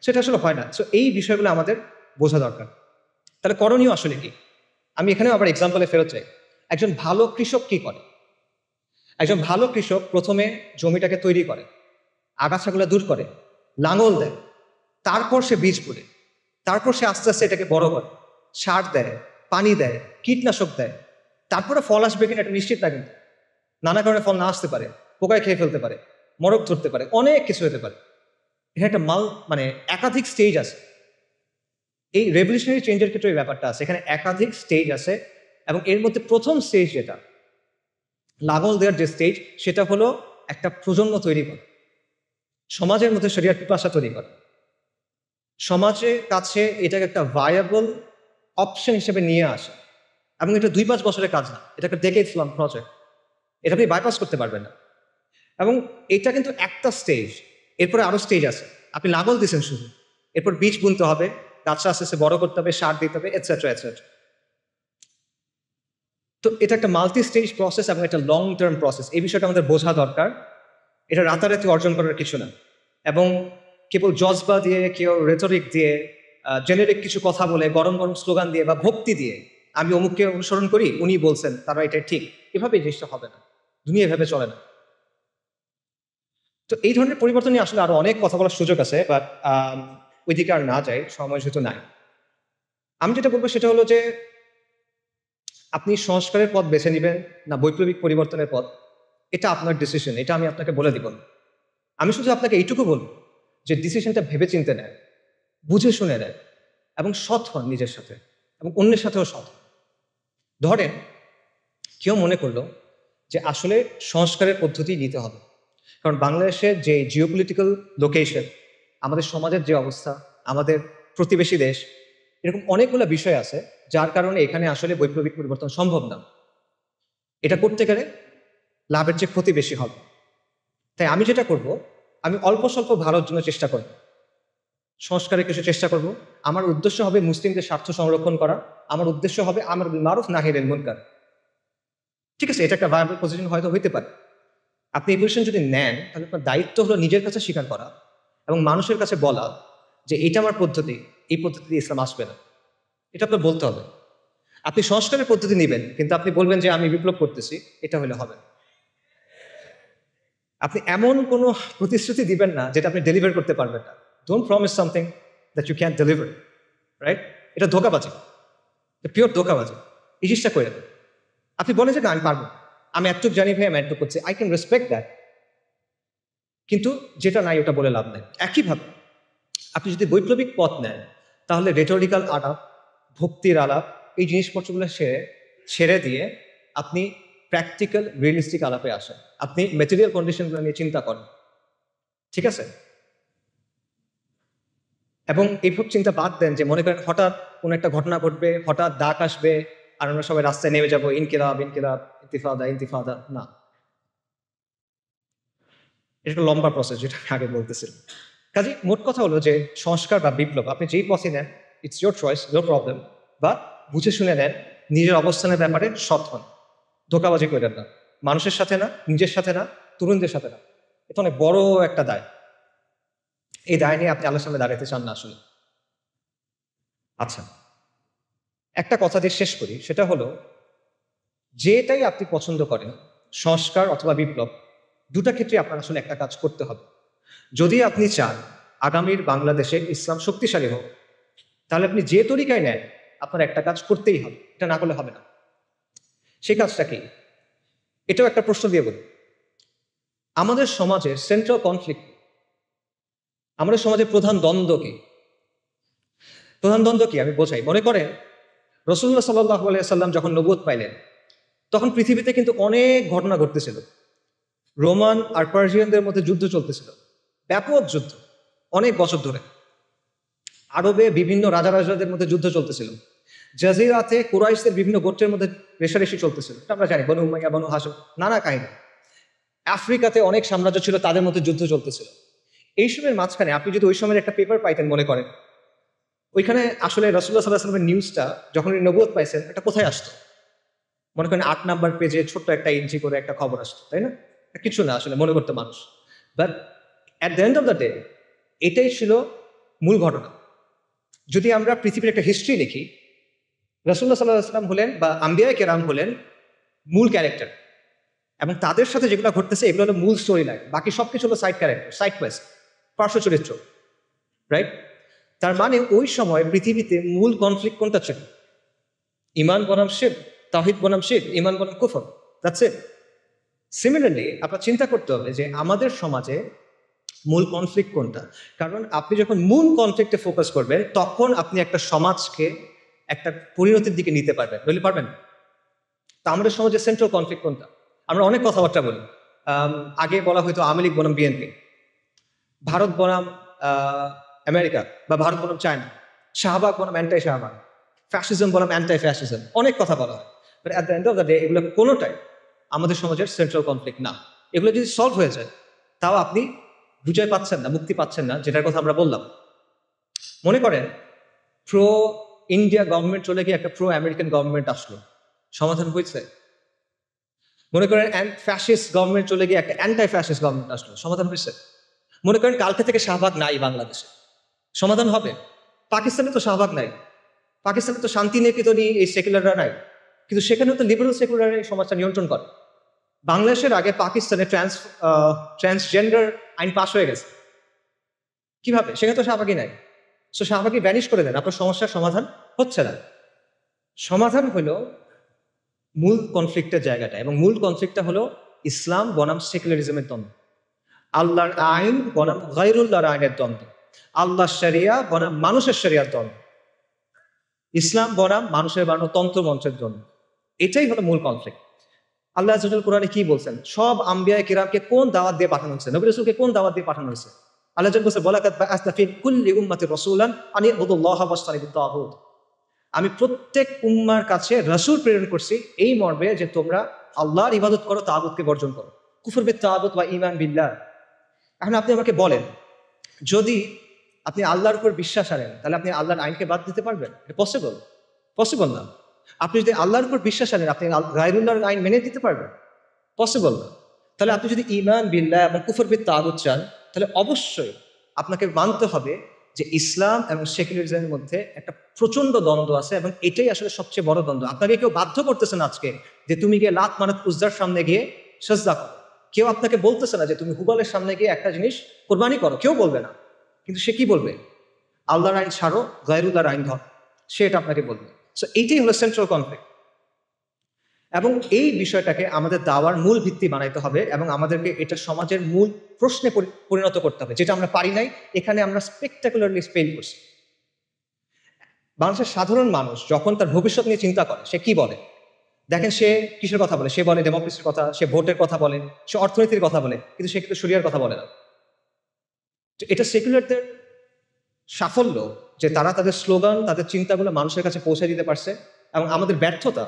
[SPEAKER 1] সেটা আসলে হয় না। সো এই বিষয়গুলো আমাদের বোঝা দরকার। তাহলে করণীয় আসলে কি? আমি এখানেও আবার এক্সাম্পলে ফেরত চাই। একজন ভালো কৃষক কি করে? একজন ভালো কৃষক প্রথমে জমিটাকে তৈরি করে, আগাছাগুলো দূর করে, লাঙল দেয়, তারপর সে বীজ বুনে, তারপর সে আস্তে আস্তে এটাকে বড় করে, সার দেয়, পানি দেয়, কীটনাশক দেয়। তারপরে ফল আসবে কিনা এটা নিশ্চিত না, কিন্তু নানা কারণে ফল না আসতে পারে, পোকায় খেয়ে ফেলতে পারে, মরক ধরতে পারে, অনেক কিছু হতে পারে। এটা একটা মানে একাধিক স্টেজ আছে। এই রেভলিউশনারি চেঞ্জের ক্ষেত্রে এই ব্যাপারটা আছে, এখানে একাধিক স্টেজ আছে। এবং এর মধ্যে প্রথম স্টেজ যেটা, লাঙল দেওয়ার যে স্টেজ, সেটা হলো একটা প্রজন্ম তৈরি করা, সমাজের মধ্যে শরিয়ার পিপাসা তৈরি করা, সমাজের কাছে এটাকে একটা ভায়াবল অপশন হিসেবে নিয়ে আসা। এবং এটা 2-5 বছরের কাজ না, এটা একটা ডেকেডস লং প্রজেক্ট। এটা আপনি বাইপাস করতে পারবেন না। এবং এটা কিন্তু একটা স্টেজ, এরপরে আরো স্টেজ আছে। আপনি লাঙল দিচ্ছেন শুধু, এরপর বীজ বুনতে হবে, গাছটা আস্তে আস্তে বড় করতে হবে, সার দিতে হবে, এটসেট্রা এটসেট্রা। তো এটা একটা মাল্টি স্টেজ প্রসেস এবং একটা লং টার্ম প্রসেস। এই বিষয়টা আমাদের বোঝা দরকার। এটা রাতারাতি অর্জন করার কিছু না। এবং কেবল জজবা দিয়ে, কেউ রেটরিক দিয়ে, জেনেরিক কিছু কথা বলে, গরম গরম স্লোগান দিয়ে বা ভক্তি দিয়ে, আমি অমুককে অনুসরণ করি, উনি বলছেন তারা এটা ঠিক, এভাবে এই জিনিসটা হবে না। দুনিয়া এভাবে চলে না। তো এই ধরনের পরিবর্তন নিয়ে আসলে আরো অনেক কথা বলার সুযোগ আছে, বাট ওইদিকে আর না যাই, সময় যেহেতু নাই। আমি যেটা বলবো সেটা হলো যে আপনি সংস্কারের পথ বেছে নেবেন না বৈপ্লবিক পরিবর্তনের পথ, এটা আপনার ডিসিশন, এটা আমি আপনাকে বলে দিব না। আমি শুধু আপনাকে এইটুকু বলবো যে ডিসিশনটা ভেবে চিনতে নেয়, বুঝে শুনে নেয়, এবং সৎ হন নিজের সাথে এবং অন্যের সাথেও সৎ হন। ধরেন কেউ মনে করলো যে আসলে সংস্কারের পদ্ধতি নিতে হবে, কারণ বাংলাদেশের যে জিওপলিটিক্যাল লোকেশন, আমাদের সমাজের যে অবস্থা, আমাদের প্রতিবেশী দেশ, এরকম অনেকগুলো বিষয় আছে যার কারণে এখানে আসলে বৈপ্লবিক পরিবর্তন সম্ভব না। এটা করতে গেলে লাভের চেয়ে ক্ষতি বেশি হবে। তাই আমি যেটা করব, আমি অল্প স্বল্প ভালোর জন্য চেষ্টা করব, সংস্কারের কিছু চেষ্টা করব। আমার উদ্দেশ্য হবে মুসলিমদের স্বার্থ সংরক্ষণ করা, আমার উদ্দেশ্য হবে আমর বিল মারুফ নাহি আনিল মুনকার। ঠিক আছে, এটা একটা ভায়াবল পজিশন হয়তো হইতে পারে। আপনি এই পজিশন যদি নেন, তাহলে আপনার দায়িত্ব হলো নিজের কাছে স্বীকার করা এবং মানুষের কাছে বলা যে এটা আমার পদ্ধতি, এই পদ্ধতিতে ইসলাম আসবে না, এটা আপনার বলতে হবে। আপনি সংস্কারের পদ্ধতি নেবেন, কিন্তু আপনি বলবেন যে আমি বিপ্লব করতেছি, এটা হলে হবে না। আপনি এমন কোনো প্রতিশ্রুতি দিবেন না যেটা আপনি ডেলিভার করতে পারবেন না। Don't promise something that you can deliver, right? এটা ধোকাবাজি, পিওর ধোকাবাজি। এই জিনিসটা করে দেবেন। আপনি বলেন যে না আমি পারবো, আমি এতটুকু জানি ভাই, আমি এতটুকু করছি, আই ক্যান রেসপেক্ট দ্যাট, কিন্তু যেটা নাই ওটা বলে লাভ নেই। একইভাবে আপনি যদি বৈপ্লবিক পথ নেন, তাহলে রেটোরিক্যাল আলাপ, ভক্তির আলাপ, এই জিনিসপত্রগুলো ছেড়ে দিয়ে আপনি প্র্যাকটিক্যাল রিয়েলিস্টিক আলাপে আসেন। আপনি ম্যাটেরিয়াল কন্ডিশনগুলো নিয়ে চিন্তা করেন, ঠিক আছে? এবং এইসব চিন্তা বাদ দেন যে মনে করেন হঠাৎ কোনো একটা ঘটনা ঘটবে, হঠাৎ ডাক আসবে, আর আমরা সবাই রাস্তায় নেমে যাবো, ইনকিলাব ইনকিলাব, ইন্তিফাদা ইন্তিফাদা। না, এটা একটা লম্বা প্রসেস, যেটা আমি আগে বলতেছিলাম। কাজে মোট কথা হলো যে সংস্কার বা বিপ্লব আপনি যেই পথে নেন, it's your choice, no problem. বা বুঝে শুনে নেন, নিজের অবস্থানের ব্যাপারে সৎ হন, ধোকাবাজি করেন না, মানুষের সাথে না, নিজের সাথে না, তরুণদের সাথে না। এটা অনেক বড় একটা দায়। এই দায় নিয়ে আপনি আল্লাহর সামনে দাঁড়াতে চান না আসলে। আচ্ছা, একটা কথা দিয়ে শেষ করি, সেটা হলো যেটাই আপনি পছন্দ করেন, সংস্কার অথবা বিপ্লব, দুটা ক্ষেত্রে আপনার আসলে একটা কাজ করতে হবে। যদি আপনি চান আগামীর বাংলাদেশে ইসলাম শক্তিশালী হোক, তাহলে আপনি যে তরিকায় নেন, আপনার একটা কাজ করতেই হবে, এটা না করলে হবে না। সেই কাজটা কি? এটাও একটা প্রশ্ন দিয়ে বলি, আমাদের সমাজের সেন্ট্রাল কনফ্লিক্ট, আমাদের সমাজের প্রধান দ্বন্দ্ব কি? প্রধান দ্বন্দ্ব কি আমি বোঝাই। মনে করেন রাসূলুল্লাহ সাল্লাল্লাহু আলাইহি সাল্লাম যখন নবুয়ত পাইলেন, তখন পৃথিবীতে কিন্তু অনেক ঘটনা ঘটতেছিল। রোমান আর পার্সিয়ানদের মধ্যে যুদ্ধ চলতেছিল, ব্যাপক যুদ্ধ, অনেক বছর ধরে। আরবে বিভিন্ন রাজাদের মধ্যে যুদ্ধ চলতেছিল। জাজিরাতে কুরাইশদের বিভিন্ন গোত্রের মধ্যে রেষারেষি চলতেছিল, এটা আমরা জানি, বনু উমাইয়া, বনু হাশম, নানা কাহিনী। আফ্রিকাতে অনেক সাম্রাজ্য ছিল, তাদের মধ্যে যুদ্ধ চলতেছিল। এইসবের মাঝখানে আপনি যদি ওই সময়ের একটা পেপার পাইতেন, মনে করেন ওইখানে আসলে রাসূলুল্লাহ সাল্লাল্লাহু আলাইহি ওয়াসাল্লামের নিউজটা যখন উনি নবুয়ত পাইছেন, এটা কোথায় আসতো? মনে করেন 8 নাম্বার পেজে ছোট্ট একটা ইঞ্চি করে একটা খবর আসতো, তাই না? কিছু না আসলে মনে করতো মানুষ, but at the end of the day এটাই ছিল মূল ঘটনা। যদি আমরা পৃথিবীর একটা হিস্ট্রি লিখি, রাসূলুল্লাহ সাল্লাল্লাহু আলাইহি ওয়াসাল্লাম হলেন বা আম্বিয়ায়ে কেরাম হলেন মূল ক্যারেক্টার, এবং তাদের সাথে যেগুলো ঘটতেছে এগুলো হলো মূল স্টোরি লাইন, বাকি সবকিছু হলো সাইড ক্যারেক্টার, সাইড কোয়েস্ট, পার্শ্ব চরিত্র, রাইট? তার মানে ওই সময় পৃথিবীতে মূল কনফ্লিক্ট কোনটা ছিল? ইমান বনাম শিরক, তাওহীদ বনাম শিরক, ইমান বনাম কুফর, দ্যাটস ইট। সিমিলারলি আপনার চিন্তা করতে হবে যে আমাদের সমাজে মূল কনফ্লিক্ট কোনটা। কারণ আপনি যখন মূল কনফ্লিক্টে ফোকাস করবেন, তখন আপনি একটা সমাজকে একটা পরিণতির দিকে নিতে পারবেন, নইলে পারবেন না। তা আমাদের সমাজে সেন্ট্রাল কনফ্লিক্ট কোনটা? আমরা অনেক কথাবার্তা বলি। আগে বলা হয়তো আওয়ামী লীগ বনাম বিএনপি, ভারত বনাম আমেরিকা, বা ভারত বনাম চায়না, শাহবাগ বনাম অ্যান্টাই শাহবাগ, ফ্যাসিজম বনাম অ্যান্টাই ফ্যাসিজম, অনেক কথা বলা হয়। But at the end of the day এগুলো কোনোটাই আমাদের সমাজের সেন্ট্রাল কনফ্লিক্ট না। এগুলো যদি সলভ হয়ে যায়, তাও আপনি বুঝাই পাচ্ছেন না, মুক্তি পাচ্ছেন না, যেটার কথা আমরা বললাম। মনে করেন প্রো ইন্ডিয়া গভর্নমেন্ট চলে গিয়ে একটা প্রো আমেরিকান গভর্নমেন্ট আসলো, সমাধান হয়েছে? মনে করেন ফ্যাসিস্ট গভর্নমেন্ট চলে গিয়ে একটা অ্যান্টাই ফ্যাসিস্ট গভর্নমেন্ট আসলো, সমাধান হয়েছে? মনে করেন কালকে থেকে শাহবাগ নাই বাংলাদেশে, সমাধান হবে? পাকিস্তানে তো শাহবাগ নাই, পাকিস্তানে তো শান্তি নিকেতনই এই সেকুলাররা নাই, কিন্তু সেখানেও তো লিবারেল সেকুলার এই সমাজটা নিয়ন্ত্রণ করে। বাংলাদেশের আগে পাকিস্তানে ট্রান্সজেন্ডার আইন পাশ হয়ে গেছে, কিভাবে? সেখানে তো শাহবাগই নাই। সো শাহবাগই ব্যানিশ করে দেন, আপনার সমস্যার সমাধান হচ্ছে না। সমাধান হলো মূল কনফ্লিক্টের জায়গাটা, এবং মূল কনফ্লিক্টটা হলো ইসলাম বনাম সেকুলারিজমের দ্বন্দ্ব, আল্লাহর আইন বনাম গায়রুল্লাহর আইনের দ্বন্দ্ব, আল্লাহর শরিয়া বনাম মানুষের শরিয়ার দ্বন্দ্ব, ইসলাম বনাম মানুষের বানানো তন্ত্র মন্ত্রের জন্য। এটাই হলো মূল কনফ্লিক্ট। আল্লাহ আযজা ওয়াজাল কোরআনে কি বলছেন? সব আম্বিয়ায়ে কিরামকে কোন দাওয়াত দিয়ে পাঠানো হয়েছে? নবী রাসূলকে কোন দাওয়াত দিয়ে পাঠানো হয়েছে? আল্লাহ আযজা ওয়াজাল বলছে, ওয়ালাকাদ বাআসনা ফি কুল্লি উম্মাতির রাসূলান আন ইবুদুল্লাহা ওয়াজতানিবুত তাগুত। আমি প্রত্যেক উম্মার কাছে রাসূল প্রেরণ করছি এই মর্মে যে তোমরা আল্লাহর ইবাদত করো, তাগুতকে বর্জন করো। কুফর বিত তাগুত ওয়া ঈমান বিল্লাহ। এখন আপনি আমাকে বলেন, যদি আপনি আল্লাহর উপর বিশ্বাস আনেন, তাহলে আপনি আল্লাহর আইনকে বাদ দিতে পারবেন? এটা পসিবল? পসিবল না। আপনি যদি আল্লাহর উপর বিশ্বাস আনেন, আপনি গায়রুল্লাহর আইন মেনে দিতে পারবেন? পসিবল না। তাহলে আপনি যদি ঈমান বিল্লাহ এবং কুফর বিত তাগুত চান, তাহলে অবশ্যই আপনাকে মানতে হবে যে ইসলাম এবং সেকুলারিজমের মধ্যে একটা প্রচন্ড দ্বন্দ্ব আছে, এবং এটাই আসলে সবচেয়ে বড় দ্বন্দ্ব। আপনাকে কেউ বাধ্য করতেছে না আজকে যে তুমি গিয়ে লাত মানাত উজ্জার সামনে গিয়ে সাজদা করো। কেউ আপনাকে বলতেছে না যে তুমি হুবালের সামনে গিয়ে একটা জিনিস কোরবানি করো, কেউ বলবে না। কিন্তু সে কি বলবে? আল্লাহর আইন ছাড়ো, গায়রুল্লাহর আইন ধর, সে এটা আপনাকে বলবে। সো এইটাই হলো সেন্ট্রাল কনফ্লিক্ট, এবং এই বিষয়টাকে আমাদের দাওয়ার মূল ভিত্তি বানাইতে হবে, এবং আমাদেরকে এটা সমাজের মূল প্রশ্নে পরিণত করতে হবে, যেটা আমরা পারি নাই। এখানে আমরা স্পেকটাকুলারলি ফেল করছি। বাংলাদেশের সাধারণ মানুষ যখন তার ভবিষ্যৎ নিয়ে চিন্তা করে, সে কি বলে? দেখেন সে কিসের কথা বলে? সে বলে ডেমোক্রেসির কথা, সে ভোটের কথা বলে, সে অর্থনীতির কথা বলে, কিন্তু সে কিন্তু শরিয়ার কথা বলে না। তো এটা সেকুলারদের সাফল্য যে তারা তাদের স্লোগান, তাদের চিন্তাগুলো মানুষের কাছে পৌঁছে দিতে পারছে, এবং আমাদের ব্যর্থতা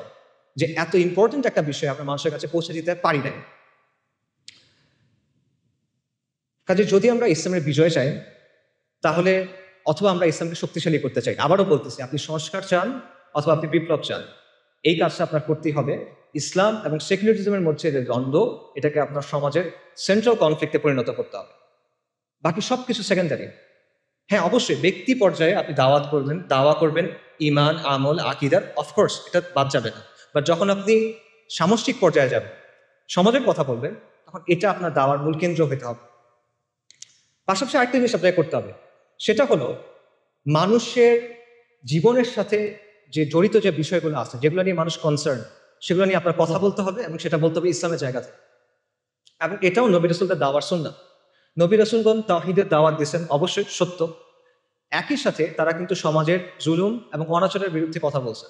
[SPEAKER 1] যে এত ইম্পর্টেন্ট একটা বিষয় আমরা মানুষের কাছে পৌঁছে দিতে পারি নাই। কাজে যদি আমরা ইসলামের বিজয় চাই, তাহলে অথবা আমরা ইসলামকে শক্তিশালী করতে চাই, আবারও বলতেছি, আপনি সংস্কার চান অথবা আপনি বিপ্লব চান, এই কাজটা আপনার করতেই হবে। ইসলাম এবং সেকুলারিজমের মধ্যে যে দ্বন্দ্ব, এটাকে আপনার সমাজের সেন্ট্রাল কনফ্লিক্টে পরিণত করতে হবে। বাকি সবকিছু সেকেন্ডারি। হ্যাঁ, অবশ্যই ব্যক্তি পর্যায়ে আপনি দাওয়া করবেন ইমান, আমল, আকীদার, অফকোর্স এটা বাদ যাবে না। বাট যখন আপনি সামষ্টিক পর্যায়ে যাবেন, সমাজের কথা বলবেন, তখন এটা আপনার দাওয়ার মূল কেন্দ্র হতে হবে। পাশাপাশি আরেকটা জিনিস আপনাকে করতে হবে, সেটা হলো মানুষের জীবনের সাথে যে জড়িত যে বিষয়গুলো আছে, যেগুলো নিয়ে মানুষ কনসার্ন,
[SPEAKER 2] সেগুলো নিয়ে আপনার কথা বলতে হবে এবং সেটা বলতে হবে ইসলামের জায়গা থেকে। এবং এটাও নবী রাসূলদের দাওয়ার সুন্নাহ। নবী রাসূলগণ তাওহীদের দাওয়াত দিয়েছেন, অবশ্যই সত্য। একই সাথে তারা কিন্তু সমাজের জুলুম এবং অনাচারের বিরুদ্ধে কথা বলছে।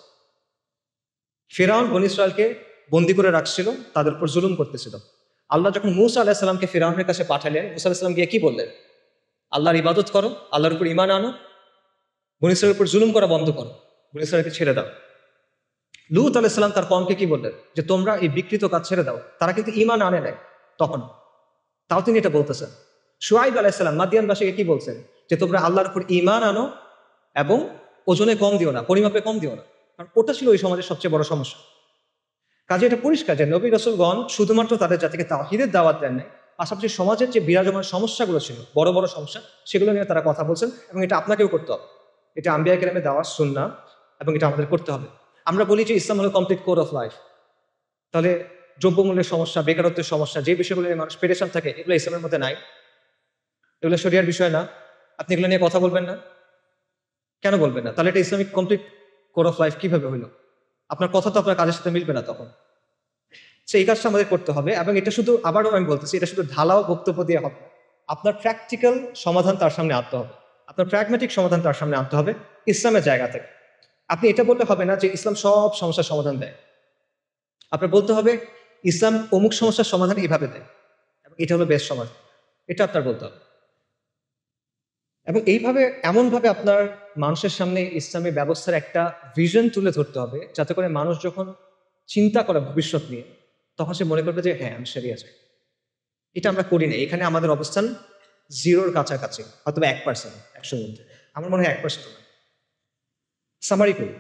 [SPEAKER 2] ফিরআউন বনী ইসরায়েলকে বন্দি করে রাখছিল, তাদের উপর জুলুম করতেছিল। আল্লাহ যখন মূসা আলাইহিস সালামকে ফিরআউনের কাছে পাঠালেন, মূসা আলাইহিস সালাম গিয়ে কি বললেন? আল্লাহর ইবাদত করো, আল্লাহর উপর ঈমান আনো, বনী ইসরায়েলের উপর জুলুম করা বন্ধ করো, বনী ইসরায়েলকে ছেড়ে দাও। লূত আলাইহিস সালাম তার কওমকে কি বললেন? যে তোমরা এই বিকৃত কাজ ছেড়ে দাও। তারা কিন্তু ঈমান আনে নাই তখন, তাও তিনি এটা বলতেছেন। শুআইব আলাইহিস সালাম মাদিয়ানবাসীকে কি বলছেন? যে তোমরা আল্লাহর উপর ঈমান আনো এবং ওজনে কম দিও না, পরিমাপে কম দিও না। কারণ ওটা ছিল ওই সমাজের সবচেয়ে বড় সমস্যা। কাজে এটা পরিষ্কার যে নবী রাসূলগণ শুধুমাত্র তাদের জাতিকে তাওহীদের দাওয়াত দেন নাই, পাশাপাশি সমাজের যে বিরাজমান সমস্যাগুলো ছিল, বড় বড় সমস্যা, সেগুলো নিয়ে তারা কথা বলছেন এবং এটা আপনাকেও করতে হবে। এটা আম্বিয়া কেরামের দাওয়াত সুন্নাহ এবং এটা আমাদের করতে হবে। আমরা বলি যে ইসলাম হলো কমপ্লিট কোড অফ লাইফ। তাহলে দ্রব্যমূল্যের সমস্যা, বেকারত্বের সমস্যা, যে বিষয়গুলো নিয়ে মানুষ পেরেশান থাকে, এগুলো ইসলামের মধ্যে নাই, এগুলো শরিয়ার বিষয় না। আপনি এগুলো নিয়ে কথা বলবেন না? কেন বলবেন না? তাহলে এটা Islamic complete code of life কিভাবে হইলো? আপনার কথা তো আপনার কাজের সাথে মিলবে না তখন। সেই কাজটা আমাদের করতে হবে এবং এটা শুধু, আবারও আমি বলতেছি, এটা শুধু ঢালাও বক্তব্য দিয়ে হবে না। আপনার প্র্যাকটিক্যাল সমাধান তার সামনে আনতে হবে, আপনার প্র্যাগম্যাটিক সমাধান তার সামনে আনতে হবে ইসলামের জায়গা থেকে। আপনি এটা বললে হবে না যে ইসলাম সব সমস্যার সমাধান দেয়। আপনার বলতে হবে ইসলাম অমুক সমস্যার সমাধান এইভাবে দেয় এবং এটা হলো বেস্ট সমাধান, এটা আপনার বলতে হবে। এবং এইভাবে, এমনভাবে আপনার মানুষের সামনে ইসলামী ব্যবস্থার একটা ভিশন তুলে ধরতে হবে, যাতে করে মানুষ যখন চিন্তা করে ভবিষ্যৎ নিয়ে, তখন সে মনে করবে যে হ্যাঁ, আমি সেরিয়া চাই। এটা আমরা করি না। এখানে আমাদের অবস্থান জিরোর কাছাকাছি, হয়তো 1%, 100-র মধ্যে। আমার মনে হয় 1%। সামারি করি,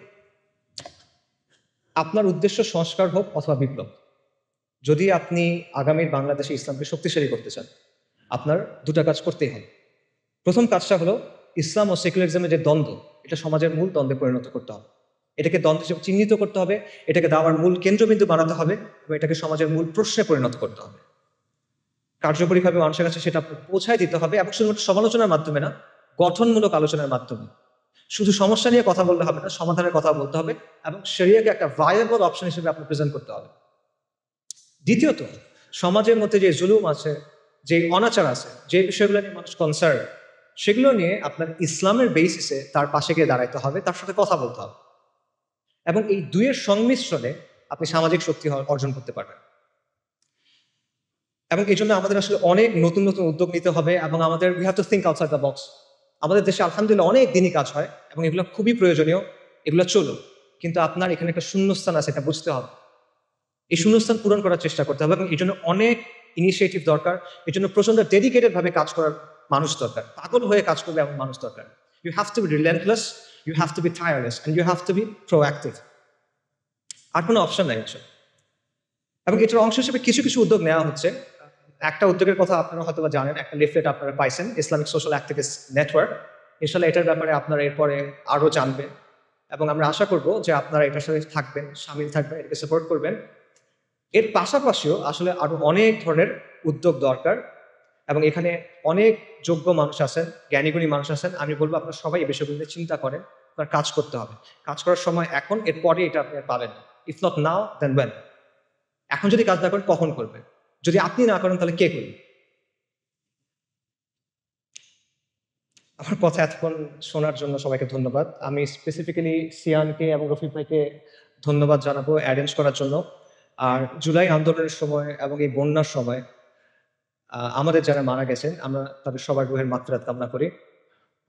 [SPEAKER 2] আপনার উদ্দেশ্য সংস্কার হোক অথবা বিপ্লব। যদি আপনি আগামীর বাংলাদেশে ইসলামকে শক্তিশালী করতে চান, আপনার দুটা কাজ করতেই হবে। প্রথম কাজটা হলো ইসলাম ও সেকুলারিজমের যে দ্বন্দ্ব, এটা সমাজের মূল দ্বন্দ্বে পরিণত করতে হবে। এটাকে দ্বন্দ্ব হিসেবে চিহ্নিত করতে হবে, এটাকে দাওয়ার মূল কেন্দ্রবিন্দু বানাতে হবে এবং এটাকে সমাজের মূল প্রশ্নে পরিণত করতে হবে। কার্যকরীভাবে মানুষের কাছে সেটা পৌঁছায় দিতে হবে এবং শুধুমাত্র সমালোচনার মাধ্যমে না, গঠনমূলক আলোচনার মাধ্যমে। শুধু সমস্যা নিয়ে কথা বললে হবে না, সমাধানের কথা বলতে হবে এবং শরিয়াকে একটা ভায়াবল অপশন হিসেবে আপনি প্রেজেন্ট করতে হবে। দ্বিতীয়ত, সমাজের মধ্যে যে জুলুম আছে, যে অনাচার আছে, যে বিষয়গুলো নিয়ে মানুষ কনসার্ন, সেগুলো নিয়ে আপনার ইসলামের বেসিসে তার পাশে গিয়ে দাঁড়াইতে হবে, তার সাথে কথা বলতে হবে এবং এই দুইয়ের সংমিশ্রণে আপনি সামাজিক শক্তি অর্জন করতে পারবেন। এবং এই জন্য আমাদের আসলে অনেক নতুন নতুন উদ্যোগ নিতে হবে এবং আমাদের we have to think outside the box. আমাদের দেশে আলহামদুলিল্লাহ অনেক দিনই কাজ হয় এবং এগুলো খুবই প্রয়োজনীয়, এগুলো চলুক, কিন্তু আপনার এখানে একটা শূন্যস্থান আছে, এটা বুঝতে হবে। এই শূন্যস্থান পূরণ করার চেষ্টা করতে হবে এবং এই জন্য অনেক ইনিশিয়েটিভ দরকার, এই জন্য প্রচন্ড ডেডিকেটেড ভাবে কাজ করার মানুষ দরকার, পাগল হয়ে কাজ করবে এমন মানুষ দরকার। You have to be relentless, you have to be tireless and you have to be proactive. আর কোনো অপশন নাই আসলে। এবং এটার অংশ হিসেবে কিছু কিছু উদ্যোগ নেওয়া হচ্ছে। একটা উদ্যোগের কথা আপনারা হয়তো বা জানেন, একটা লিফলেট আপনারা পাইছেন, ইসলামিক সোশ্যাল অ্যাক্টিভিস্ট নেটওয়ার্ক। ইনশাল্লাহ এটার ব্যাপারে আপনারা এরপরে আরও জানবেন এবং আমরা আশা করব যে আপনারা এটার সাথে থাকবেন, সামিল থাকবেন, এটাকে সাপোর্ট করবেন। এর পাশাপাশিও আসলে আরো অনেক ধরনের উদ্যোগ দরকার এবং এখানে অনেক যোগ্য মানুষ আছেন, জ্ঞানীগুণী মানুষ আছেন। আমি বলবো আপনারা সবাই এই বিষয়গুলো নিয়ে চিন্তা করেন, আপনার কাজ করতে হবে। কাজ করার সময় এখন, এরপরে এটা আপনি পাবেন। If not now then when. এখন যদি কাজ না করেন কখন করবেন? যদি আপনি না করেন তাহলে কে করবে? আমার কথা এতক্ষণ শোনার জন্য সবাইকে ধন্যবাদ। আমি স্পেসিফিক্যালি সিয়ানকে এবং রফিক ভাইকে ধন্যবাদ জানাবো অ্যারেঞ্জ করার জন্য। আর জুলাই আন্দোলনের সময় এবং এই বন্যার সময় আমাদের যারা মারা গেছেন, আমরা তাদের সবার রুহের মাগফিরাত কামনা করি।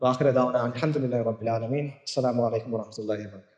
[SPEAKER 2] ওয়া আখিরু দাওয়ানা আলহামদুলিল্লাহি রাব্বিল আলামিন। আসসালামু আলাইকুম ওয়া রাহমাতুল্লাহি ওয়া বারাকাতুহু।